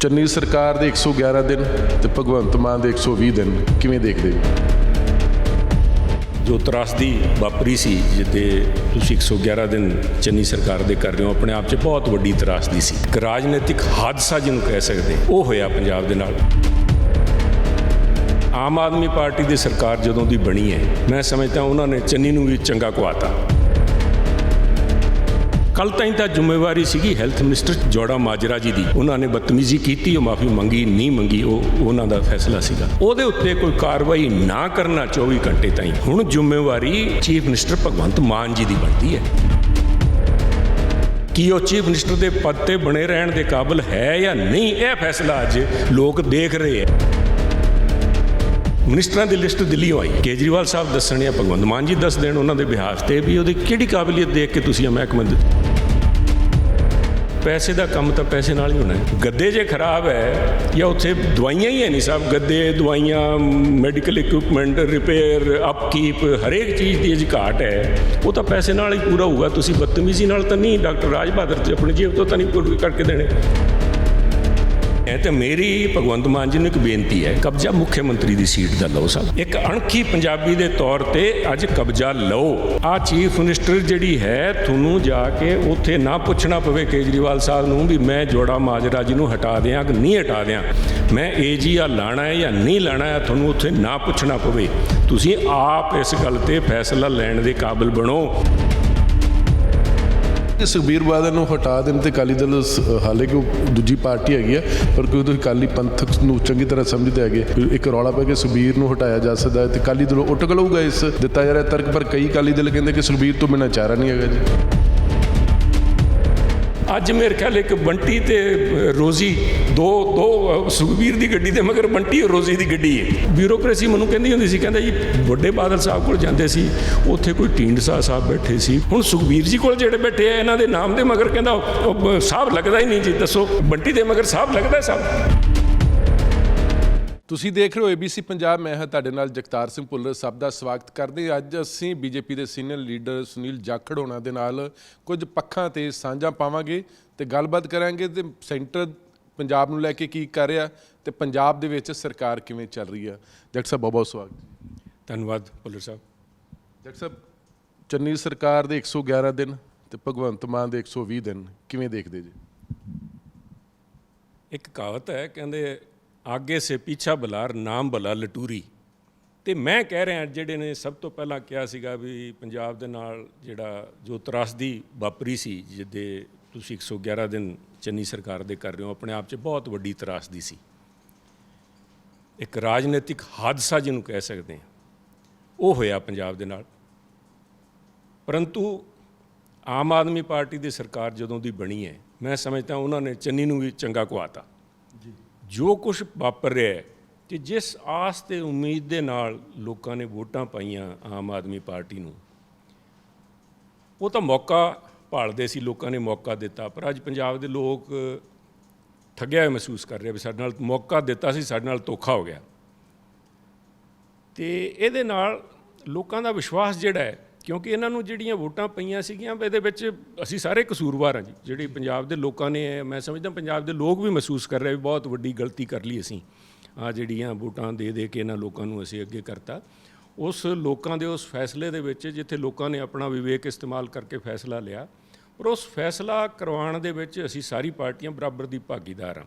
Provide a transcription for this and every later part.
ਚੰਨੀ ਸਰਕਾਰ ਦੇ 111 ਦਿਨ ਤੇ ਭਗਵੰਤ ਮਾਨ ਦੇ 120 ਦਿਨ ਕਿਵੇਂ ਦੇਖਦੇ ਹੋ? ਜੋ ਤਰਾਸਦੀ ਵਾਪਰੀ ਸੀ ਜਿੱਤੇ ਤੁਸੀਂ 111 ਦਿਨ ਚੰਨੀ ਸਰਕਾਰ ਦੇ ਕਰ ਰਹੇ ਹੋ, ਆਪਣੇ ਆਪ 'ਚ ਬਹੁਤ ਵੱਡੀ ਤਰਾਸਦੀ ਸੀ। ਇੱਕ ਰਾਜਨੀਤਿਕ ਹਾਦਸਾ ਜਿਹਨੂੰ ਕਹਿ ਸਕਦੇ ਉਹ ਹੋਇਆ ਪੰਜਾਬ ਦੇ ਨਾਲ। ਆਮ ਆਦਮੀ ਪਾਰਟੀ ਦੀ ਸਰਕਾਰ ਜਦੋਂ ਦੀ ਬਣੀ ਹੈ, ਮੈਂ ਸਮਝਦਾ ਉਹਨਾਂ ਨੇ ਚੰਨੀ ਨੂੰ ਵੀ ਚੰਗਾ ਕੁਆਤਾ। ਕੱਲ ਤਾਈਂ ਤਾਂ ਜ਼ਿੰਮੇਵਾਰੀ ਸੀਗੀ ਹੈਲਥ ਮਿਨਿਸਟਰ ਜੋੜਾ ਮਾਜਰਾ ਜੀ ਦੀ, ਉਹਨਾਂ ਨੇ ਬਦਤਮੀਜ਼ੀ ਕੀਤੀ, ਉਹ ਮਾਫੀ ਮੰਗੀ ਨਹੀਂ ਮੰਗੀ, ਉਹ ਉਹਨਾਂ ਦਾ ਫੈਸਲਾ ਸੀਗਾ। ਉਹਦੇ ਉੱਤੇ ਕੋਈ ਕਾਰਵਾਈ ਨਾ ਕਰਨਾ 24 ਘੰਟੇ ਤਾਈਂ, ਹੁਣ ਜ਼ਿੰਮੇਵਾਰੀ ਚੀਫ ਮਿਨਿਸਟਰ ਭਗਵੰਤ ਮਾਨ ਜੀ ਦੀ ਬਣਦੀ ਹੈ। ਕੀ ਉਹ ਚੀਫ ਮਿਨਿਸਟਰ ਦੇ ਪਦ ਤੇ ਬਣੇ ਰਹਿਣ ਦੇ ਕਾਬਿਲ ਹੈ ਜਾਂ ਨਹੀਂ, ਇਹ ਫੈਸਲਾ ਅੱਜ ਲੋਕ ਦੇਖ ਰਹੇ ਹੈ। ਮਿਨਿਸਟਰਾਂ ਦੀ ਲਿਸਟ ਦਿੱਲੀੋਂ ਆਈ, ਕੇਜਰੀਵਾਲ ਸਾਹਿਬ ਦੱਸਣ ਜਾਂ ਭਗਵੰਤ ਮਾਨ ਜੀ ਦੱਸ ਦੇਣ ਉਹਨਾਂ ਦੇ ਬਿਹਾਫ ਤੇ ਵੀ ਉਹਦੀ ਕਿਹੜੀ ਕਾਬਲੀਅਤ ਦੇਖ ਕੇ ਤੁਸੀਂ ਮਹਿਕਮੇ ਦਿੱਤੇ। ਪੈਸੇ ਦਾ ਕੰਮ ਤਾਂ ਪੈਸੇ ਨਾਲ ਹੀ ਹੋਣਾ ਹੈ। ਗੱਦੇ ਜੇ ਖਰਾਬ ਹੈ ਜਾਂ ਉੱਥੇ ਦਵਾਈਆਂ ਹੀ ਹੈ ਨਹੀਂ ਸਾਹਿਬ, ਗੱਦੇ ਦਵਾਈਆਂ ਮੈਡੀਕਲ ਇਕਵਿਪਮੈਂਟ ਰਿਪੇਅਰ ਅਪਕੀਪ ਹਰੇਕ ਚੀਜ਼ ਦੀ ਜੇ ਘਾਟ ਹੈ, ਉਹ ਤਾਂ ਪੈਸੇ ਨਾਲ ਹੀ ਪੂਰਾ ਹੋਊਗਾ। ਤੁਸੀਂ ਬਦਤਮੀਜ਼ੀ ਨਾਲ ਤਾਂ ਨਹੀਂ, ਡਾਕਟਰ ਰਾਜ ਬਹਾਦਰ ਤੇ ਆਪਣੀ ਜੇਬ ਤੋਂ ਤਾਂ ਨਹੀਂ ਪੂਰੇ ਕਰਕੇ ਦੇਣੇ। ਇਹ ਤਾਂ ਮੇਰੀ ਭਗਵੰਤ ਮਾਨ ਜੀ ਨੂੰ ਇੱਕ ਬੇਨਤੀ ਹੈ, ਕਬਜ਼ਾ ਮੁੱਖ ਮੰਤਰੀ ਦੀ ਸੀਟ ਦਾ ਲਓ ਸਾਹਿਬ। ਇੱਕ ਅਣਖੀ ਪੰਜਾਬੀ ਦੇ ਤੌਰ ਤੇ ਅੱਜ ਕਬਜ਼ਾ ਲਓ। ਆਹ ਚੀਫ ਮਿਨਿਸਟਰ ਜਿਹੜੀ ਹੈ, ਤੁਹਾਨੂੰ ਜਾ ਕੇ ਉੱਥੇ ਨਾ ਪੁੱਛਣਾ ਪਵੇ ਕੇਜਰੀਵਾਲ ਸਾਹਿਬ ਨੂੰ ਵੀ ਮੈਂ ਜੋੜਾ ਮਾਜਰਾ ਜੀ ਨੂੰ ਹਟਾ ਦਿਆਂ ਕਿ ਨਹੀਂ ਹਟਾ ਦਿਆਂ, ਮੈਂ ਏਜੀਆ ਲਾਣਾ ਹੈ ਜਾਂ ਨਹੀਂ ਲਾਣਾ ਹੈ, ਤੁਹਾਨੂੰ ਉੱਥੇ ਨਾ ਪੁੱਛਣਾ ਪਵੇ। ਤੁਸੀਂ ਆਪ ਇਸ ਗੱਲ ਤੇ ਫੈਸਲਾ ਲੈਣ ਦੇ ਕਾਬਿਲ ਬਣੋ। ਸੁਖਬੀਰ ਬਾਦਲ ਨੂੰ ਹਟਾ ਦੇਣ ਤੇ ਅਕਾਲੀ ਦਲ, ਹਾਲਾਂਕਿ ਉਹ ਦੂਜੀ ਪਾਰਟੀ ਹੈਗੀ ਆ, ਪਰ ਕਿਉਂਕਿ ਅਕਾਲੀ ਪੰਥਕ ਨੂੰ ਚੰਗੀ ਤਰ੍ਹਾਂ ਸਮਝਦੇ ਹੈਗੇ, ਇੱਕ ਰੌਲਾ ਪੈ ਕੇ ਸੁਖਬੀਰ ਨੂੰ ਹਟਾਇਆ ਜਾ ਸਕਦਾ ਹੈ ਤੇ ਅਕਾਲੀ ਦਲ ਉੱਟ ਖਲੋਊਗਾ ਇਸ ਦਿੱਤਾ ਜਾ ਰਿਹਾ ਤਰਕ। ਪਰ ਕਈ ਅਕਾਲੀ ਦਲ ਕਹਿੰਦੇ ਕਿ ਸੁਖਬੀਰ ਤੋਂ ਬਿਨਾਂ ਚਾਰਾ ਨਹੀਂ ਹੈਗਾ ਜੀ। ਅੱਜ ਮੇਰੇ ਖਿਆਲ ਇੱਕ ਬੰਟੀ ਤੇ ਰੋਜ਼ੀ ਦੋ ਸੁਖਬੀਰ ਦੀ ਗੱਡੀ ਦੇ ਮਗਰ ਬੰਟੀ ਔਰ ਰੋਜ਼ੀ ਦੀ ਗੱਡੀ ਹੈ। ਬਿਊਰੋਕ੍ਰੇਸੀ ਮੈਨੂੰ ਕਹਿੰਦੀ ਹੁੰਦੀ ਸੀ, ਕਹਿੰਦਾ ਜੀ ਵੱਡੇ ਬਾਦਲ ਸਾਹਿਬ ਕੋਲ ਜਾਂਦੇ ਸੀ, ਉੱਥੇ ਕੋਈ ਢੀਂਡਸਾ ਸਾਹਿਬ ਬੈਠੇ ਸੀ, ਹੁਣ ਸੁਖਬੀਰ ਜੀ ਕੋਲ ਜਿਹੜੇ ਬੈਠੇ ਆ ਇਹਨਾਂ ਦੇ ਨਾਮ ਦੇ ਮਗਰ ਕਹਿੰਦਾ ਸਾਹਿਬ ਲੱਗਦਾ ਹੀ ਨਹੀਂ ਜੀ। ਦੱਸੋ ਬੰਟੀ ਦੇ ਮਗਰ ਸਾਹਿਬ ਲੱਗਦਾ ਸਾਹਿਬ? ਤੁਸੀਂ ਦੇਖ ਰਹੇ ਹੋ ABC ਪੰਜਾਬ। ਮੈਂ ਹਾਂ ਤੁਹਾਡੇ ਨਾਲ ਜਗਤਾਰ ਸਿੰਘ ਭੁੱਲਰ। ਸਭ ਦਾ ਸਵਾਗਤ ਕਰਦੇ। ਅੱਜ ਅਸੀਂ BJP ਦੇ ਸੀਨੀਅਰ ਲੀਡਰ ਸੁਨੀਲ ਜਾਖੜ ਹੋਣਾ ਦੇ ਨਾਲ ਕੁਝ ਪੱਖਾਂ ਤੇ ਸਾਂਝਾਂ ਪਾਵਾਂਗੇ ਤੇ ਗੱਲਬਾਤ ਕਰਾਂਗੇ ਤੇ ਸੈਂਟਰ ਪੰਜਾਬ ਨੂੰ ਲੈ ਕੇ ਕੀ ਕਰ ਰਿਹਾ ਤੇ ਪੰਜਾਬ ਦੇ ਵਿੱਚ ਸਰਕਾਰ ਕਿਵੇਂ ਚੱਲ ਰਹੀ ਆ। ਜਗਤ ਸਾਹਿਬ ਬਹੁਤ ਬਹੁਤ ਸਵਾਗਤ। ਧੰਨਵਾਦ ਭੁੱਲਰ ਸਾਹਿਬ। ਜਗਤ ਸਾਹਿਬ, ਚੰਨੀ ਸਰਕਾਰ ਦੇ 111 ਦਿਨ ਤੇ ਭਗਵੰਤ ਮਾਨ ਦੇ 120 ਦਿਨ ਕਿਵੇਂ ਦੇਖਦੇ ਜੀ? ਇੱਕ ਕਹਾਵਤ ਹੈ, ਕਹਿੰਦੇ ਆਗੇ ਸੇ ਪਿੱਛਾ ਬਲਾਰ ਨਾਮ ਭਲਾ ਲਟੂਰੀ। ਤੇ ਮੈਂ ਕਹਿ ਰਿਹਾ ਜਿਹੜੇ ਨੇ ਸਭ ਤੋਂ ਪਹਿਲਾਂ ਕਿਹਾ ਸੀਗਾ ਵੀ ਪੰਜਾਬ ਦੇ ਨਾਲ ਜਿਹੜਾ ਜੋ ਤਰਾਸਦੀ ਵਾਪਰੀ ਸੀ ਜਿੱਦੇ ਤੁਸੀਂ 111 ਦਿਨ ਚੰਨੀ ਸਰਕਾਰ ਦੇ ਕਰ ਰਹੇ ਹੋ, ਆਪਣੇ ਆਪ 'ਚ ਬਹੁਤ ਵੱਡੀ ਤਰਾਸਦੀ ਸੀ। ਇੱਕ ਰਾਜਨੀਤਿਕ ਹਾਦਸਾ ਜਿਹਨੂੰ ਕਹਿ ਸਕਦੇ ਹਾਂ ਉਹ ਹੋਇਆ ਪੰਜਾਬ ਦੇ ਨਾਲ। ਪਰੰਤੂ ਆਮ ਆਦਮੀ ਪਾਰਟੀ ਦੀ ਸਰਕਾਰ ਜਦੋਂ ਦੀ ਬਣੀ ਹੈ, ਮੈਂ ਸਮਝਦਾ ਉਹਨਾਂ ਨੇ ਚੰਨੀ ਨੂੰ ਵੀ ਚੰਗਾ ਕੁਆਤਾ। ਜੋ ਕੁਛ ਵਾਪਰ ਰਿਹਾ ਹੈ ਕਿ ਜਿਸ ਆਸ ਤੇ ਉਮੀਦ ਦੇ ਨਾਲ ਲੋਕਾਂ ਨੇ ਵੋਟਾਂ ਪਾਈਆਂ ਆਮ ਆਦਮੀ ਪਾਰਟੀ ਨੂੰ, ਉਹ ਤਾਂ ਮੌਕਾ ਭਾਲਦੇ ਸੀ, ਲੋਕਾਂ ਨੇ ਮੌਕਾ ਦਿੱਤਾ। ਪਰ ਅੱਜ ਪੰਜਾਬ ਦੇ ਲੋਕ ਠੱਗਿਆ ਹੋਇਆ ਮਹਿਸੂਸ ਕਰ ਰਹੇ ਵੀ ਸਾਡੇ ਨਾਲ ਮੌਕਾ ਦਿੱਤਾ ਸੀ, ਸਾਡੇ ਨਾਲ ਧੋਖਾ ਹੋ ਗਿਆ। ਤੇ ਇਹਦੇ ਨਾਲ ਲੋਕਾਂ ਦਾ ਵਿਸ਼ਵਾਸ ਜਿਹੜਾ ਹੈ, ਕਿਉਂਕਿ ਇਹਨਾਂ ਨੂੰ ਜਿਹੜੀਆਂ ਵੋਟਾਂ ਪਈਆਂ ਸੀਗੀਆਂ ਇਹਦੇ ਵਿੱਚ ਅਸੀਂ ਸਾਰੇ ਕਸੂਰਵਾਰ ਹਾਂ ਜੀ। ਜਿਹੜੀ ਪੰਜਾਬ ਦੇ ਲੋਕਾਂ ਨੇ, ਮੈਂ ਸਮਝਦਾ ਪੰਜਾਬ ਦੇ ਲੋਕ ਵੀ ਮਹਿਸੂਸ ਕਰ ਰਹੇ ਵੀ ਬਹੁਤ ਵੱਡੀ ਗਲਤੀ ਕਰ ਲਈ ਅਸੀਂ, ਆਹ ਜਿਹੜੀਆਂ ਵੋਟਾਂ ਦੇ ਕੇ ਇਹਨਾਂ ਲੋਕਾਂ ਨੂੰ ਅਸੀਂ ਅੱਗੇ ਕਰਤਾ। ਉਸ ਲੋਕਾਂ ਦੇ ਉਸ ਫੈਸਲੇ ਦੇ ਵਿੱਚ ਜਿੱਥੇ ਲੋਕਾਂ ਨੇ ਆਪਣਾ ਵਿਵੇਕ ਇਸਤੇਮਾਲ ਕਰਕੇ ਫੈਸਲਾ ਲਿਆ, ਪਰ ਉਸ ਫੈਸਲਾ ਕਰਵਾਉਣ ਦੇ ਵਿੱਚ ਅਸੀਂ ਸਾਰੀ ਪਾਰਟੀਆਂ ਬਰਾਬਰ ਦੀ ਭਾਗੀਦਾਰ ਹਾਂ।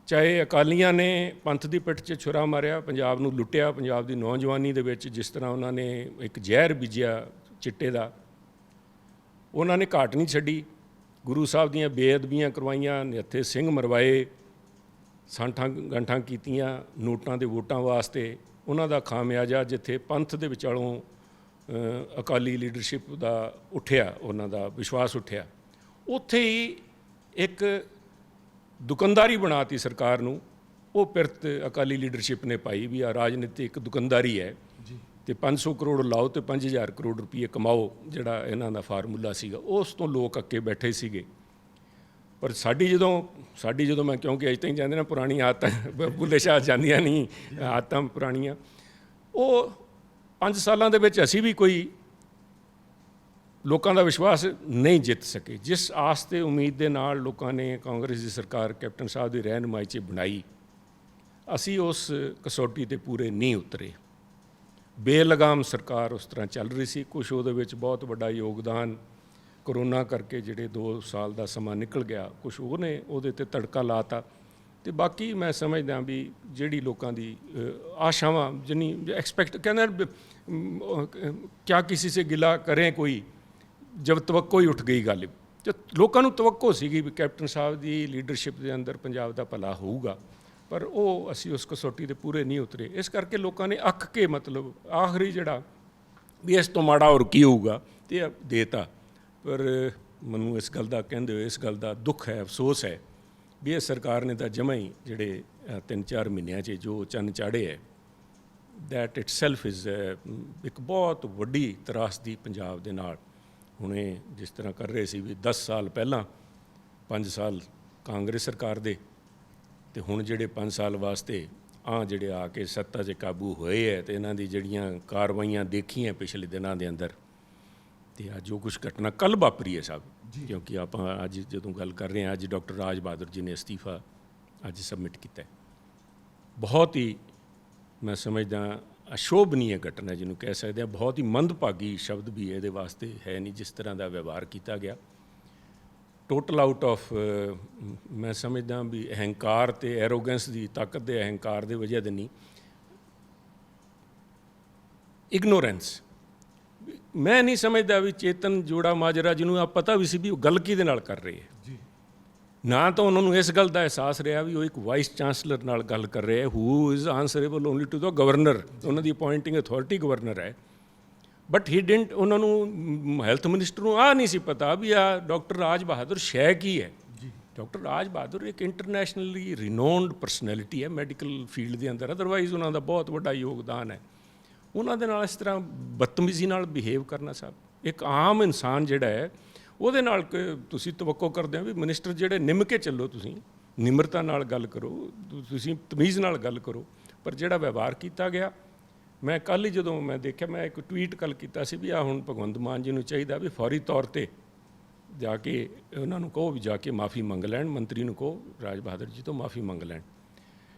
ਚਾਹੇ ਅਕਾਲੀਆਂ ਨੇ ਪੰਥ ਦੀ ਪਿੱਠ 'ਚ ਛੁਰਾ ਮਾਰਿਆ, ਪੰਜਾਬ ਨੂੰ ਲੁੱਟਿਆ, ਪੰਜਾਬ ਦੀ ਨੌਜਵਾਨੀ ਦੇ ਵਿੱਚ ਜਿਸ ਤਰ੍ਹਾਂ ਉਹਨਾਂ ਨੇ ਇੱਕ ਜ਼ਹਿਰ ਬੀਜਿਆ ਚਿੱਟੇ ਦਾ, ਉਹਨਾਂ ਨੇ ਘਾਟ ਨਹੀਂ ਛੱਡੀ। ਗੁਰੂ ਸਾਹਿਬ ਦੀਆਂ ਬੇਅਦਬੀਆਂ ਕਰਵਾਈਆਂ, ਨਿਹੱਥੇ ਸਿੰਘ ਮਰਵਾਏ, ਸਾਂਠਾਂ ਗੰਠਾਂ ਕੀਤੀਆਂ ਨੋਟਾਂ ਦੇ ਵੋਟਾਂ ਵਾਸਤੇ। ਉਹਨਾਂ ਦਾ ਖਾਮਿਆਜਾ ਜਿੱਥੇ ਪੰਥ ਦੇ ਵਿਚਾਲੋਂ ਅਕਾਲੀ ਲੀਡਰਸ਼ਿਪ ਦਾ ਉੱਠਿਆ, ਉਹਨਾਂ ਦਾ ਵਿਸ਼ਵਾਸ ਉੱਠਿਆ, ਉੱਥੇ ਹੀ ਇੱਕ ਦੁਕਾਨਦਾਰੀ ਬਣਾਤੀ ਸਰਕਾਰ ਨੂੰ। ਉਹ ਪਿਰਤ ਅਕਾਲੀ ਲੀਡਰਸ਼ਿਪ ਨੇ ਪਾਈ ਵੀ ਆ ਰਾਜਨੀਤਿਕ ਦੁਕਾਨਦਾਰੀ ਹੈ ਜੀ, ਤੇ 500 ਕਰੋੜ ਲਾਓ ਤੇ 5000 ਕਰੋੜ ਰੁਪਏ ਕਮਾਓ, ਜਿਹੜਾ ਇਹਨਾਂ ਦਾ ਫਾਰਮੂਲਾ ਸੀਗਾ। ਉਸ ਤੋਂ ਲੋਕ ਅੱਕੇ ਬੈਠੇ ਸੀਗੇ। ਪਰ ਸਾਡੀ ਜਦੋਂ ਮੈਂ, ਕਿਉਂਕਿ ਅਜੇ ਤਾਈਂ ਜਾਂਦੇ ਨਾ ਪੁਰਾਣੀ ਆਦਤਾਂ ਬੁੱਲੇ ਸ਼ਾਹ ਜਾਂਦੀਆਂ ਨਹੀਂ, ਆਦਤਾਂ ਪੁਰਾਣੀਆਂ। ਉਹ 5 ਸਾਲਾਂ ਦੇ ਵਿੱਚ ਅਸੀਂ ਵੀ ਕੋਈ ਲੋਕਾਂ ਦਾ ਵਿਸ਼ਵਾਸ ਨਹੀਂ ਜਿੱਤ ਸਕੇ। ਜਿਸ ਆਸ ਤੇ ਉਮੀਦ ਦੇ ਨਾਲ ਲੋਕਾਂ ਨੇ ਕਾਂਗਰਸ ਦੀ ਸਰਕਾਰ ਕੈਪਟਨ ਸਾਹਿਬ ਦੀ ਰਹਿਨੁਮਾਈ 'ਚ ਬਣਾਈ, ਅਸੀਂ ਉਸ ਕਸੌਟੀ ਤੇ ਪੂਰੇ ਨਹੀਂ ਉਤਰੇ। ਬੇਲਗਾਮ ਸਰਕਾਰ ਉਸ ਤਰ੍ਹਾਂ ਚੱਲ ਰਹੀ ਸੀ। ਕੁਛ ਉਹਦੇ ਵਿੱਚ ਬਹੁਤ ਵੱਡਾ ਯੋਗਦਾਨ ਕਰੋਨਾ ਕਰਕੇ ਜਿਹੜੇ 2 ਸਾਲ ਦਾ ਸਮਾਂ ਨਿਕਲ ਗਿਆ, ਕੁਛ ਉਹਨੇ ਉਹਦੇ ਤੇ ਤੜਕਾ ਲਾਤਾ। ਤੇ ਬਾਕੀ ਮੈਂ ਸਮਝਦਾ ਵੀ ਜਿਹੜੀ ਲੋਕਾਂ ਦੀ ਆਸ਼ਾਵਾਂ ਜਿੰਨੀ ਐਕਸਪੈਕਟ ਕਹਿੰਦੇ ਕਿਆ ਕਿਸੇ ਸੇ ਗਿਲਾ ਕरें कोई जब तवक्को ही उठ गई गालिब। ਜੋ ਲੋਕਾਂ ਨੂੰ ਤਵੱਕੋ ਸੀਗੀ ਵੀ ਕੈਪਟਨ ਸਾਹਿਬ ਦੀ ਲੀਡਰਸ਼ਿਪ ਦੇ ਅੰਦਰ ਪੰਜਾਬ ਦਾ ਭਲਾ ਹੋਊਗਾ, ਪਰ ਉਹ ਅਸੀਂ ਉਸ ਕਸੌਟੀ ਦੇ ਪੂਰੇ ਨਹੀਂ ਉਤਰੇ। ਇਸ ਕਰਕੇ ਲੋਕਾਂ ਨੇ ਅੱਕ ਕੇ ਮਤਲਬ ਆਖਰੀ ਜਿਹੜਾ ਵੀ ਇਸ ਤੋਂ ਮਾੜਾ ਹੋਰ ਕੀ ਹੋਊਗਾ ਤੇ ਦੇਤਾ। ਪਰ ਮੈਨੂੰ ਇਸ ਗੱਲ ਦਾ ਕਹਿੰਦੇ ਹੋਏ ਇਸ ਗੱਲ ਦਾ ਦੁੱਖ ਹੈ, ਅਫਸੋਸ ਹੈ ਵੀ ਇਹ ਸਰਕਾਰ ਨੇ ਤਾਂ ਜਮਾਂ ਹੀ ਜਿਹੜੇ 3-4 ਮਹੀਨਿਆਂ 'ਚ ਜੋ ਚੰਨ ਚਾੜੇ ਹੈ, ਦੈਟ ਇਟ ਸੈਲਫ ਇਜ਼ ਇੱਕ ਬਹੁਤ ਵੱਡੀ ਤਰਾਸਦੀ ਪੰਜਾਬ ਦੇ ਨਾਲ। ਹੁਣੇ ਜਿਸ ਤਰ੍ਹਾਂ ਕਰ ਰਹੇ ਸੀ ਵੀ 10 ਸਾਲ ਪਹਿਲਾਂ 5 ਸਾਲ ਕਾਂਗਰਸ ਸਰਕਾਰ ਦੇ, ਤੇ ਹੁਣ ਜਿਹੜੇ 5 ਸਾਲ ਵਾਸਤੇ ਜਿਹੜੇ ਆ ਕੇ ਸੱਤਾ 'ਚ ਕਾਬੂ ਹੋਏ ਹੈ ਤੇ ਇਹਨਾਂ ਦੀ ਜਿਹੜੀਆਂ ਕਾਰਵਾਈਆਂ ਦੇਖੀਆਂ ਪਿਛਲੇ ਦਿਨਾਂ ਦੇ ਅੰਦਰ, ਤੇ ਅੱਜ ਜੋ ਕੁਛ ਘਟਨਾ ਕੱਲ੍ਹ ਵਾਪਰੀ ਹੈ ਸਾਹਿਬ, ਕਿਉਂਕਿ ਆਪਾਂ ਅੱਜ ਜਦੋਂ ਗੱਲ ਕਰ ਰਹੇ ਹਾਂ, ਅੱਜ ਡਾਕਟਰ ਰਾਜ ਬਹਾਦਰ ਜੀ ਨੇ ਅਸਤੀਫਾ ਅੱਜ ਸਬਮਿਟ ਕੀਤਾ। ਬਹੁਤ ਹੀ ਮੈਂ ਸਮਝਦਾ ਅਸ਼ੋਭਨੀय ਘਟਨਾ ਜਿਹਨੂੰ ਕਹਿ ਸਕਦੇ ਹਾਂ, ਬਹੁਤ ਹੀ ਮੰਦਭਾਗੀ ਸ਼ਬਦ ਵੀ ਇਹਦੇ ਵਾਸਤੇ ਹੈ ਨਹੀਂ ਜਿਸ ਤਰ੍ਹਾਂ ਦਾ ਵਿਵਹਾਰ ਕੀਤਾ ਗਿਆ। ਟੋਟਲ ਆਊਟ ਆਫ ਮੈਂ ਸਮਝਦਾ ਵੀ ਅਹੰਕਾਰ ਤੇ ਐਰੋਗੈਂਸ ਦੀ ਤਾਕਤ ਦੇ ਅਹੰਕਾਰ ਦੇ ਵਜ੍ਹਾ ਦੇ ਨਹੀਂ, ਇਗਨੋਰੈਂਸ। ਮੈਂ ਨਹੀਂ ਸਮਝਦਾ ਵੀ ਚੇਤਨ ਜੋੜਾ ਮਾਜਰਾ ਜਿਹਨੂੰ ਆ ਪਤਾ ਵੀ ਸੀ ਵੀ ਉਹ ਗੱਲ ਕਿਹਦੇ ਨਾਲ ਕਰ ਰਹੇ ਹੈ, ਨਾ ਤਾਂ ਉਹਨਾਂ ਨੂੰ ਇਸ ਗੱਲ ਦਾ ਅਹਿਸਾਸ ਰਿਹਾ ਵੀ ਉਹ ਇੱਕ ਵਾਈਸ ਚਾਂਸਲਰ ਨਾਲ ਗੱਲ ਕਰ ਰਹੇ ਹੈ who is answerable only to the governor, ਉਹਨਾਂ ਦੀ ਅਪੋਇੰਟਿੰਗ ਅਥਾਰਟੀ ਗਵਰਨਰ ਹੈ। ਬਟ ਹੀ ਡਿਡਨਟ, ਉਹਨਾਂ ਨੂੰ ਹੈਲਥ ਮਿਨਿਸਟਰ ਨੂੰ ਨਹੀਂ ਸੀ ਪਤਾ ਵੀ ਆ ਡਾਕਟਰ ਰਾਜ ਬਹਾਦਰ ਸ਼ੈ ਕੀ ਹੈ। ਡਾਕਟਰ ਰਾਜ ਬਹਾਦਰ ਇੱਕ ਇੰਟਰਨੈਸ਼ਨਲੀ ਰਿਨੋਨਡ ਪਰਸਨੈਲਿਟੀ ਹੈ ਮੈਡੀਕਲ ਫੀਲਡ ਦੇ ਅੰਦਰ, ਅਦਰਵਾਈਜ਼ ਉਹਨਾਂ ਦਾ ਬਹੁਤ ਵੱਡਾ ਯੋਗਦਾਨ ਹੈ। ਉਹਨਾਂ ਦੇ ਨਾਲ ਇਸ ਤਰ੍ਹਾਂ ਬਦਤਮੀਜ਼ੀ ਨਾਲ ਬਿਹੇਵ ਕਰਨਾ ਸਾਹਿਬ, ਇੱਕ ਆਮ ਇਨਸਾਨ ਜਿਹੜਾ ਹੈ ਉਹਦੇ ਨਾਲ ਤੁਸੀਂ ਤਵੱਕੋ ਕਰਦੇ ਹੋ ਵੀ ਮਿਨਿਸਟਰ ਜਿਹੜੇ ਨਿੰਮ ਕੇ ਚੱਲੋ, ਤੁਸੀਂ ਨਿਮਰਤਾ ਨਾਲ ਗੱਲ ਕਰੋ, ਤੁਸੀਂ ਤਮੀਜ਼ ਨਾਲ ਗੱਲ ਕਰੋ। ਪਰ ਜਿਹੜਾ ਵਿਵਹਾਰ ਕੀਤਾ ਗਿਆ, ਮੈਂ ਕੱਲ੍ਹ ਹੀ ਜਦੋਂ ਮੈਂ ਦੇਖਿਆ, ਮੈਂ ਇੱਕ ਟਵੀਟ ਕੱਲ੍ਹ ਕੀਤਾ ਸੀ ਵੀ ਹੁਣ ਭਗਵੰਤ ਮਾਨ ਜੀ ਨੂੰ ਚਾਹੀਦਾ ਵੀ ਫੌਰੀ ਤੌਰ 'ਤੇ ਜਾ ਕੇ ਉਹਨਾਂ ਨੂੰ ਕਹੋ ਵੀ ਜਾ ਕੇ ਮਾफ़ੀ ਮੰਗ ਲੈਣ, ਮੰਤਰੀ ਨੂੰ ਕਹੋ ਰਾਜ ਬਹਾਦਰ ਜੀ ਤੋਂ ਮਾफ़ੀ ਮੰਗ ਲੈਣ।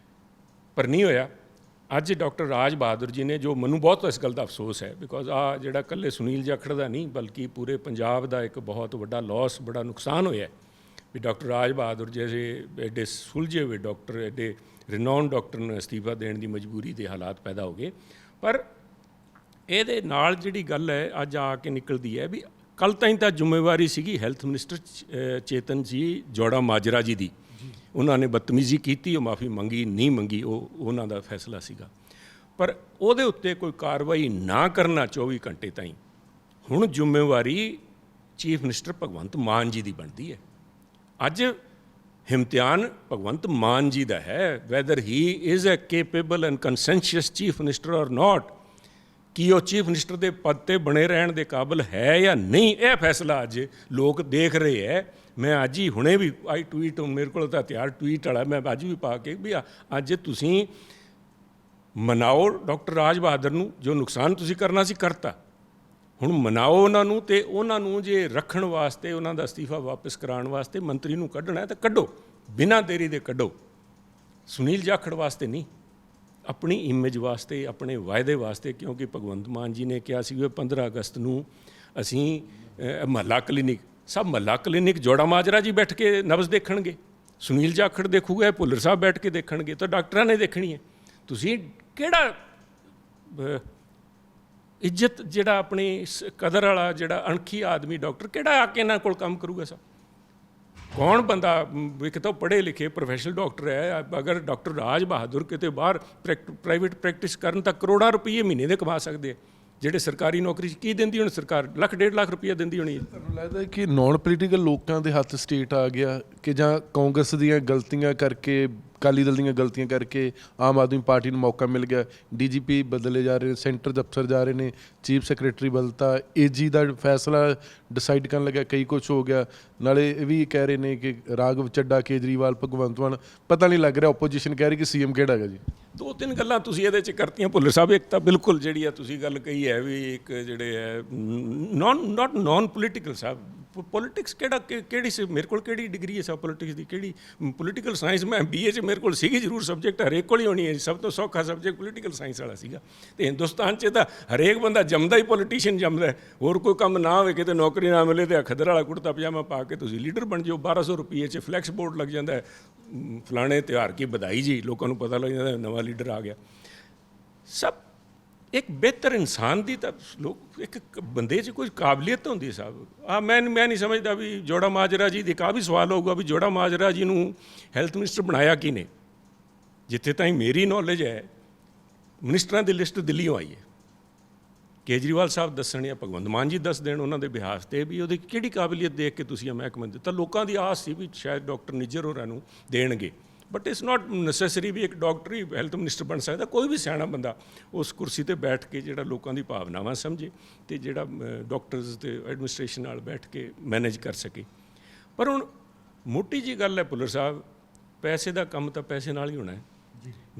ਪਰ ਨਹੀਂ ਹੋਇਆ। ਅੱਜ ਡਾਕਟਰ ਰਾਜ ਬਹਾਦਰ ਜੀ ਨੇ, ਜੋ ਮੈਨੂੰ ਬਹੁਤ ਇਸ ਗੱਲ ਦਾ ਅਫਸੋਸ ਹੈ, ਬਿਕੋਜ਼ ਜਿਹੜਾ ਇਕੱਲੇ ਸੁਨੀਲ ਜਾਖੜ ਦਾ ਨਹੀਂ ਬਲਕਿ ਪੂਰੇ ਪੰਜਾਬ ਦਾ ਇੱਕ ਬਹੁਤ ਵੱਡਾ ਲਾਸ, ਬੜਾ ਨੁਕਸਾਨ ਹੋਇਆ ਵੀ ਡਾਕਟਰ ਰਾਜ ਬਹਾਦਰ ਜੈਸੇ ਐਡੇ ਸੁਲਝੇ ਹੋਏ ਡਾਕਟਰ, ਐਡੇ ਰਿਨਾਊਨਡ ਡਾਕਟਰ ਨੂੰ ਅਸਤੀਫਾ ਦੇਣ ਦੀ ਮਜਬੂਰੀ ਦੇ ਹਾਲਾਤ ਪੈਦਾ ਹੋ ਗਏ। ਪਰ ਇਹਦੇ ਨਾਲ ਜਿਹੜੀ ਗੱਲ ਹੈ ਅੱਜ ਆ ਕੇ ਨਿਕਲਦੀ ਹੈ ਵੀ ਕੱਲ੍ਹ ਤਾਈਂ ਤਾਂ ਜ਼ਿੰਮੇਵਾਰੀ ਸੀਗੀ ਹੈਲਥ ਮਿਨਿਸਟਰ ਚੇਤਨ ਜੀ ਜੋੜਾ ਮਾਜਰਾ ਜੀ ਦੀ, ਉਹਨਾਂ ਨੇ ਬਦਤਮੀਜ਼ੀ ਕੀਤੀ, ਉਹ ਮਾफ़ੀ ਮੰਗੀ ਨਹੀਂ ਮੰਗੀ, ਉਹ ਉਹਨਾਂ ਦਾ ਫੈਸਲਾ ਸੀਗਾ। ਪਰ ਉਹਦੇ ਉੱਤੇ ਕੋਈ ਕਾਰਵਾਈ ਨਾ ਕਰਨਾ 24 ਘੰਟੇ ਤਾਈਂ, ਹੁਣ ਜ਼ਿੰਮੇਵਾਰੀ ਚੀਫ ਮਿਨਿਸਟਰ ਭਗਵੰਤ ਮਾਨ ਜੀ ਦੀ ਬਣਦੀ ਹੈ। ਅੱਜ ਇਮਤਿਹਾਨ ਭਗਵੰਤ ਮਾਨ ਜੀ ਦਾ ਹੈ, whether he is a capable and conscientious chief minister or not, ਕਿ ਉਹ ਚੀਫ ਮਿਨਿਸਟਰ ਦੇ ਪਦ 'ਤੇ ਬਣੇ ਰਹਿਣ ਦੇ ਕਾਬਿਲ ਹੈ ਜਾਂ ਨਹੀਂ, ਇਹ ਫੈਸਲਾ ਅੱਜ ਲੋਕ ਦੇਖ ਰਹੇ ਹੈ। ਮੈਂ ਅੱਜ ਹੀ ਹੁਣੇ ਵੀ ਟਵੀਟ, ਮੇਰੇ ਕੋਲ ਤਾਂ ਤਿਆਰ ਟਵੀਟ ਵਾਲਾ, ਮੈਂ ਅੱਜ ਵੀ ਪਾ ਕੇ ਵੀ ਅੱਜ ਤੁਸੀਂ ਮਨਾਓ ਡਾਕਟਰ ਰਾਜ ਬਹਾਦਰ ਨੂੰ, ਜੋ ਨੁਕਸਾਨ ਤੁਸੀਂ ਕਰਨਾ ਸੀ ਕਰਤਾ, ਹੁਣ ਮਨਾਓ ਉਹਨਾਂ ਨੂੰ, ਤੇ ਉਹਨਾਂ ਨੂੰ ਜੇ ਰੱਖਣ ਵਾਸਤੇ, ਉਹਨਾਂ ਦਾ ਅਸਤੀਫਾ ਵਾਪਸ ਕਰਾਉਣ ਵਾਸਤੇ ਮੰਤਰੀ ਨੂੰ ਕੱਢਣਾ ਹੈ ਤਾਂ ਕੱਢੋ, ਬਿਨਾਂ ਦੇਰੀ ਦੇ ਕੱਢੋ। ਸੁਨੀਲ ਜਾਖੜ ਵਾਸਤੇ ਨਹੀਂ, ਆਪਣੀ ਇਮੇਜ ਵਾਸਤੇ, ਆਪਣੇ ਵਾਅਦੇ ਵਾਸਤੇ, ਕਿਉਂਕਿ ਭਗਵੰਤ ਮਾਨ ਜੀ ਨੇ ਕਿਹਾ ਸੀ ਕਿ 15 ਅਗਸਤ ਨੂੰ ਅਸੀਂ ਮਹੱਲਾ ਕਲੀਨਿਕ, ਸਭ ਮਹੱਲਾ ਕਲੀਨਿਕ ਜੋੜਾ ਮਾਜਰਾ ਜੀ ਬੈਠ ਕੇ ਨਬਜ਼ ਦੇਖਣਗੇ, ਸੁਨੀਲ ਜਾਖੜ ਦੇਖੂਗਾ, ਭੁੱਲਰ ਸਾਹਿਬ ਬੈਠ ਕੇ ਦੇਖਣਗੇ, ਤਾਂ ਡਾਕਟਰਾਂ ਨੇ ਦੇਖਣੀ ਹੈ। ਤੁਸੀਂ ਕਿਹੜਾ ਇੱਜ਼ਤ, ਜਿਹੜਾ ਆਪਣੀ ਕਦਰ ਵਾਲਾ, ਜਿਹੜਾ ਅਣਖੀ ਆਦਮੀ ਡਾਕਟਰ, ਕਿਹੜਾ ਆ ਕੇ ਇਹਨਾਂ ਕੋਲ ਕੰਮ ਕਰੂਗਾ ਸਾਹਿਬ? ਕੌਣ ਬੰਦਾ, ਇੱਕ ਤਾਂ ਪੜ੍ਹੇ ਲਿਖੇ ਪ੍ਰੋਫੈਸ਼ਨਲ ਡਾਕਟਰ ਹੈ, ਅਗਰ ਡਾਕਟਰ ਰਾਜ ਬਹਾਦਰ ਕਿਤੇ ਬਾਹਰ ਪ੍ਰਾਈਵੇਟ ਪ੍ਰੈਕਟਿਸ ਕਰਨ ਤਾਂ ਕਰੋੜਾਂ ਰੁਪਈਏ ਮਹੀਨੇ ਦੇ ਕਮਾ ਸਕਦੇ ਆ, ਜਿਹੜੇ ਸਰਕਾਰੀ ਨੌਕਰੀ 'ਚ ਕੀ ਦਿੰਦੀ ਹੁਣ ਸਰਕਾਰ? 1.5 ਲੱਖ ਰੁਪਈਆ ਦਿੰਦੀ ਹੋਣੀ। ਤੁਹਾਨੂੰ ਲੱਗਦਾ ਕਿ ਨੌਨ ਪੋਲੀਟੀਕਲ ਲੋਕਾਂ ਦੇ ਹੱਥ ਸਟੇਟ ਆ ਗਿਆ, ਕਿ ਜਾਂ ਕਾਂਗਰਸ ਦੀਆਂ ਗਲਤੀਆਂ ਕਰਕੇ, ਅਕਾਲੀ ਦਲ ਦੀਆਂ ਗਲਤੀਆਂ ਕਰਕੇ ਆਮ ਆਦਮੀ ਪਾਰਟੀ ਨੂੰ ਮੌਕਾ ਮਿਲ ਗਿਆ? ਡੀਜੀਪੀ ਬਦਲੇ ਜਾ ਰਹੇ ਨੇ, ਸੈਂਟਰ ਦੇ ਅਫਸਰ ਜਾ ਰਹੇ ਨੇ, ਚੀਫ ਸੈਕਟਰੀ ਬਦਲਤਾ, ਏਜੀ ਦਾ ਫੈਸਲਾ ਡਿਸਾਈਡ ਕਰਨ ਲੱਗਿਆ, ਕਈ ਕੁਛ ਹੋ ਗਿਆ। ਨਾਲੇ ਇਹ ਵੀ ਕਹਿ ਰਹੇ ਨੇ ਕਿ ਰਾਘਵ ਚੱਡਾ, ਕੇਜਰੀਵਾਲ, ਭਗਵੰਤ ਮਾਨ, ਪਤਾ ਨਹੀਂ ਲੱਗ ਰਿਹਾ, ਓਪੋਜੀਸ਼ਨ ਕਹਿ ਰਹੀ ਕਿ ਸੀਐਮ ਕਿਹੜਾ ਹੈਗਾ ਜੀ। ਦੋ ਤਿੰਨ ਗੱਲਾਂ ਤੁਸੀਂ ਇਹਦੇ 'ਚ ਕਰਤੀਆਂ ਭੁੱਲਰ ਸਾਹਿਬ। ਇੱਕ ਤਾਂ ਬਿਲਕੁਲ ਜਿਹੜੀ ਆ ਤੁਸੀਂ ਗੱਲ ਕਹੀ ਹੈ ਵੀ ਇੱਕ ਜਿਹੜੇ ਹੈ ਨਾਨ ਪੋਲੀਟੀਕਲ ਸਾਹਿਬ, ਪੋਲੀਟਿਕਸ ਕਿਹੜੀ ਸੀ ਮੇਰੇ ਕੋਲ, ਕਿਹੜੀ ਡਿਗਰੀ ਹੈ ਸਾਹਿਬ ਪੋਲੀਟਿਕਸ ਦੀ, ਕਿਹੜੀ ਪੋਲੀਟੀਕਲ ਸਾਇੰਸ ਮੈਂ BA 'ਚ ਮੇਰੇ ਕੋਲ ਸੀਗੀ ਜ਼ਰੂਰ ਸਬਜੈਕਟ, ਹਰੇਕ ਕੋਲ ਹੀ ਹੋਣੀ ਹੈ। ਸਭ ਤੋਂ ਸੌਖਾ ਸਬਜੈਕਟ ਪੋਲੀਟੀਕਲ ਸਾਇੰਸ ਵਾਲਾ ਸੀਗਾ। ਤੇ ਹਿੰਦੁਸਤਾਨ 'ਚ ਤਾਂ ਹਰੇਕ ਬੰਦਾ ਜੰਮਦਾ ਹੀ ਪੋਲੀਟੀਸ਼ੀਅਨ ਜੰਮਦਾ, ਹੋਰ ਕੋਈ ਕੰਮ ਨਾ ਹੋਵੇ, ਕਿਤੇ ਨੌਕਰੀ ਨਾ ਮਿਲੇ ਤੇ ਖੱਦਰ ਵਾਲਾ ਕੁੜਤਾ ਪਜਾਮਾ ਪਾ ਕੇ ਤੁਸੀਂ ਲੀਡਰ ਬਣ ਜਾਓ। 1200 ਰੁਪਏ 'ਚ ਫਲੈਕਸ ਬੋਰਡ ਲੱਗ ਜਾਂਦਾ, ਫਲਾਣੇ ਤਿਉਹਾਰ ਕੀ ਵਧਾਈ ਜੀ, ਲੋਕਾਂ ਨੂੰ ਪਤਾ ਲੱਗ ਜਾਂਦਾ ਨਵਾਂ ਲੀਡਰ ਆ ਗਿਆ। ਸਭ ਇੱਕ ਬਿਹਤਰ ਇਨਸਾਨ ਦੀ ਤਾਂ ਲੋਕ ਇੱਕ ਬੰਦੇ 'ਚ ਕੋਈ ਕਾਬਲੀਅਤ ਹੁੰਦੀ ਸਾਹਿਬ। ਮੈਂ ਨਹੀਂ ਸਮਝਦਾ ਵੀ ਜੋੜਾ ਮਾਜਰਾ ਜੀ ਦੇ ਵੀ ਸਵਾਲ ਹੋਊਗਾ ਵੀ ਜੋੜਾ ਮਾਜਰਾ ਜੀ ਨੂੰ ਹੈਲਥ ਮਿਨਿਸਟਰ ਬਣਾਇਆ ਕੀ ਨੇ। ਜਿੱਥੇ ਤਾਈਂ ਮੇਰੀ ਨੌਲੇਜ ਹੈ ਮਿਨਿਸਟਰਾਂ ਦੀ ਲਿਸਟ ਦਿੱਲੀੋਂ ਆਈ ਹੈ। ਕੇਜਰੀਵਾਲ ਸਾਹਿਬ ਦੱਸਣ ਜਾਂ ਭਗਵੰਤ ਮਾਨ ਜੀ ਦੱਸ ਦੇਣ ਉਹਨਾਂ ਦੇ ਬਿਹਾਫ 'ਤੇ ਵੀ ਉਹਦੀ ਕਿਹੜੀ ਕਾਬਲੀਅਤ ਦੇਖ ਕੇ ਤੁਸੀਂ ਇਹ ਮਹਿਕਮਾ ਦਿੱਤਾ। ਲੋਕਾਂ ਦੀ ਆਸ ਸੀ ਵੀ ਸ਼ਾਇਦ ਡਾਕਟਰ ਨਿੱਜਰ ਹੋਰਾਂ ਨੂੰ ਦੇਣਗੇ, ਬਟ ਇਟਸ ਨਾਟ ਨੈਸੈਸਰੀ ਵੀ ਇੱਕ ਡਾਕਟਰ ਹੀ ਹੈਲਥ ਮਿਨਿਸਟਰ ਬਣ ਸਕਦਾ। ਕੋਈ ਵੀ ਸਿਆਣਾ ਬੰਦਾ ਉਸ ਕੁਰਸੀ 'ਤੇ ਬੈਠ ਕੇ ਜਿਹੜਾ ਲੋਕਾਂ ਦੀ ਭਾਵਨਾਵਾਂ ਸਮਝੇ ਅਤੇ ਜਿਹੜਾ ਡਾਕਟਰਸ ਅਤੇ ਐਡਮਿਨਿਸਟ੍ਰੇਸ਼ਨ ਨਾਲ ਬੈਠ ਕੇ ਮੈਨੇਜ ਕਰ ਸਕੇ। ਪਰ ਹੁਣ ਮੋਟੀ ਜੀ ਗੱਲ ਹੈ ਭੁੱਲਰ ਸਾਹਿਬ, ਪੈਸੇ ਦਾ ਕੰਮ ਤਾਂ ਪੈਸੇ ਨਾਲ ਹੀ ਹੋਣਾ ਹੈ।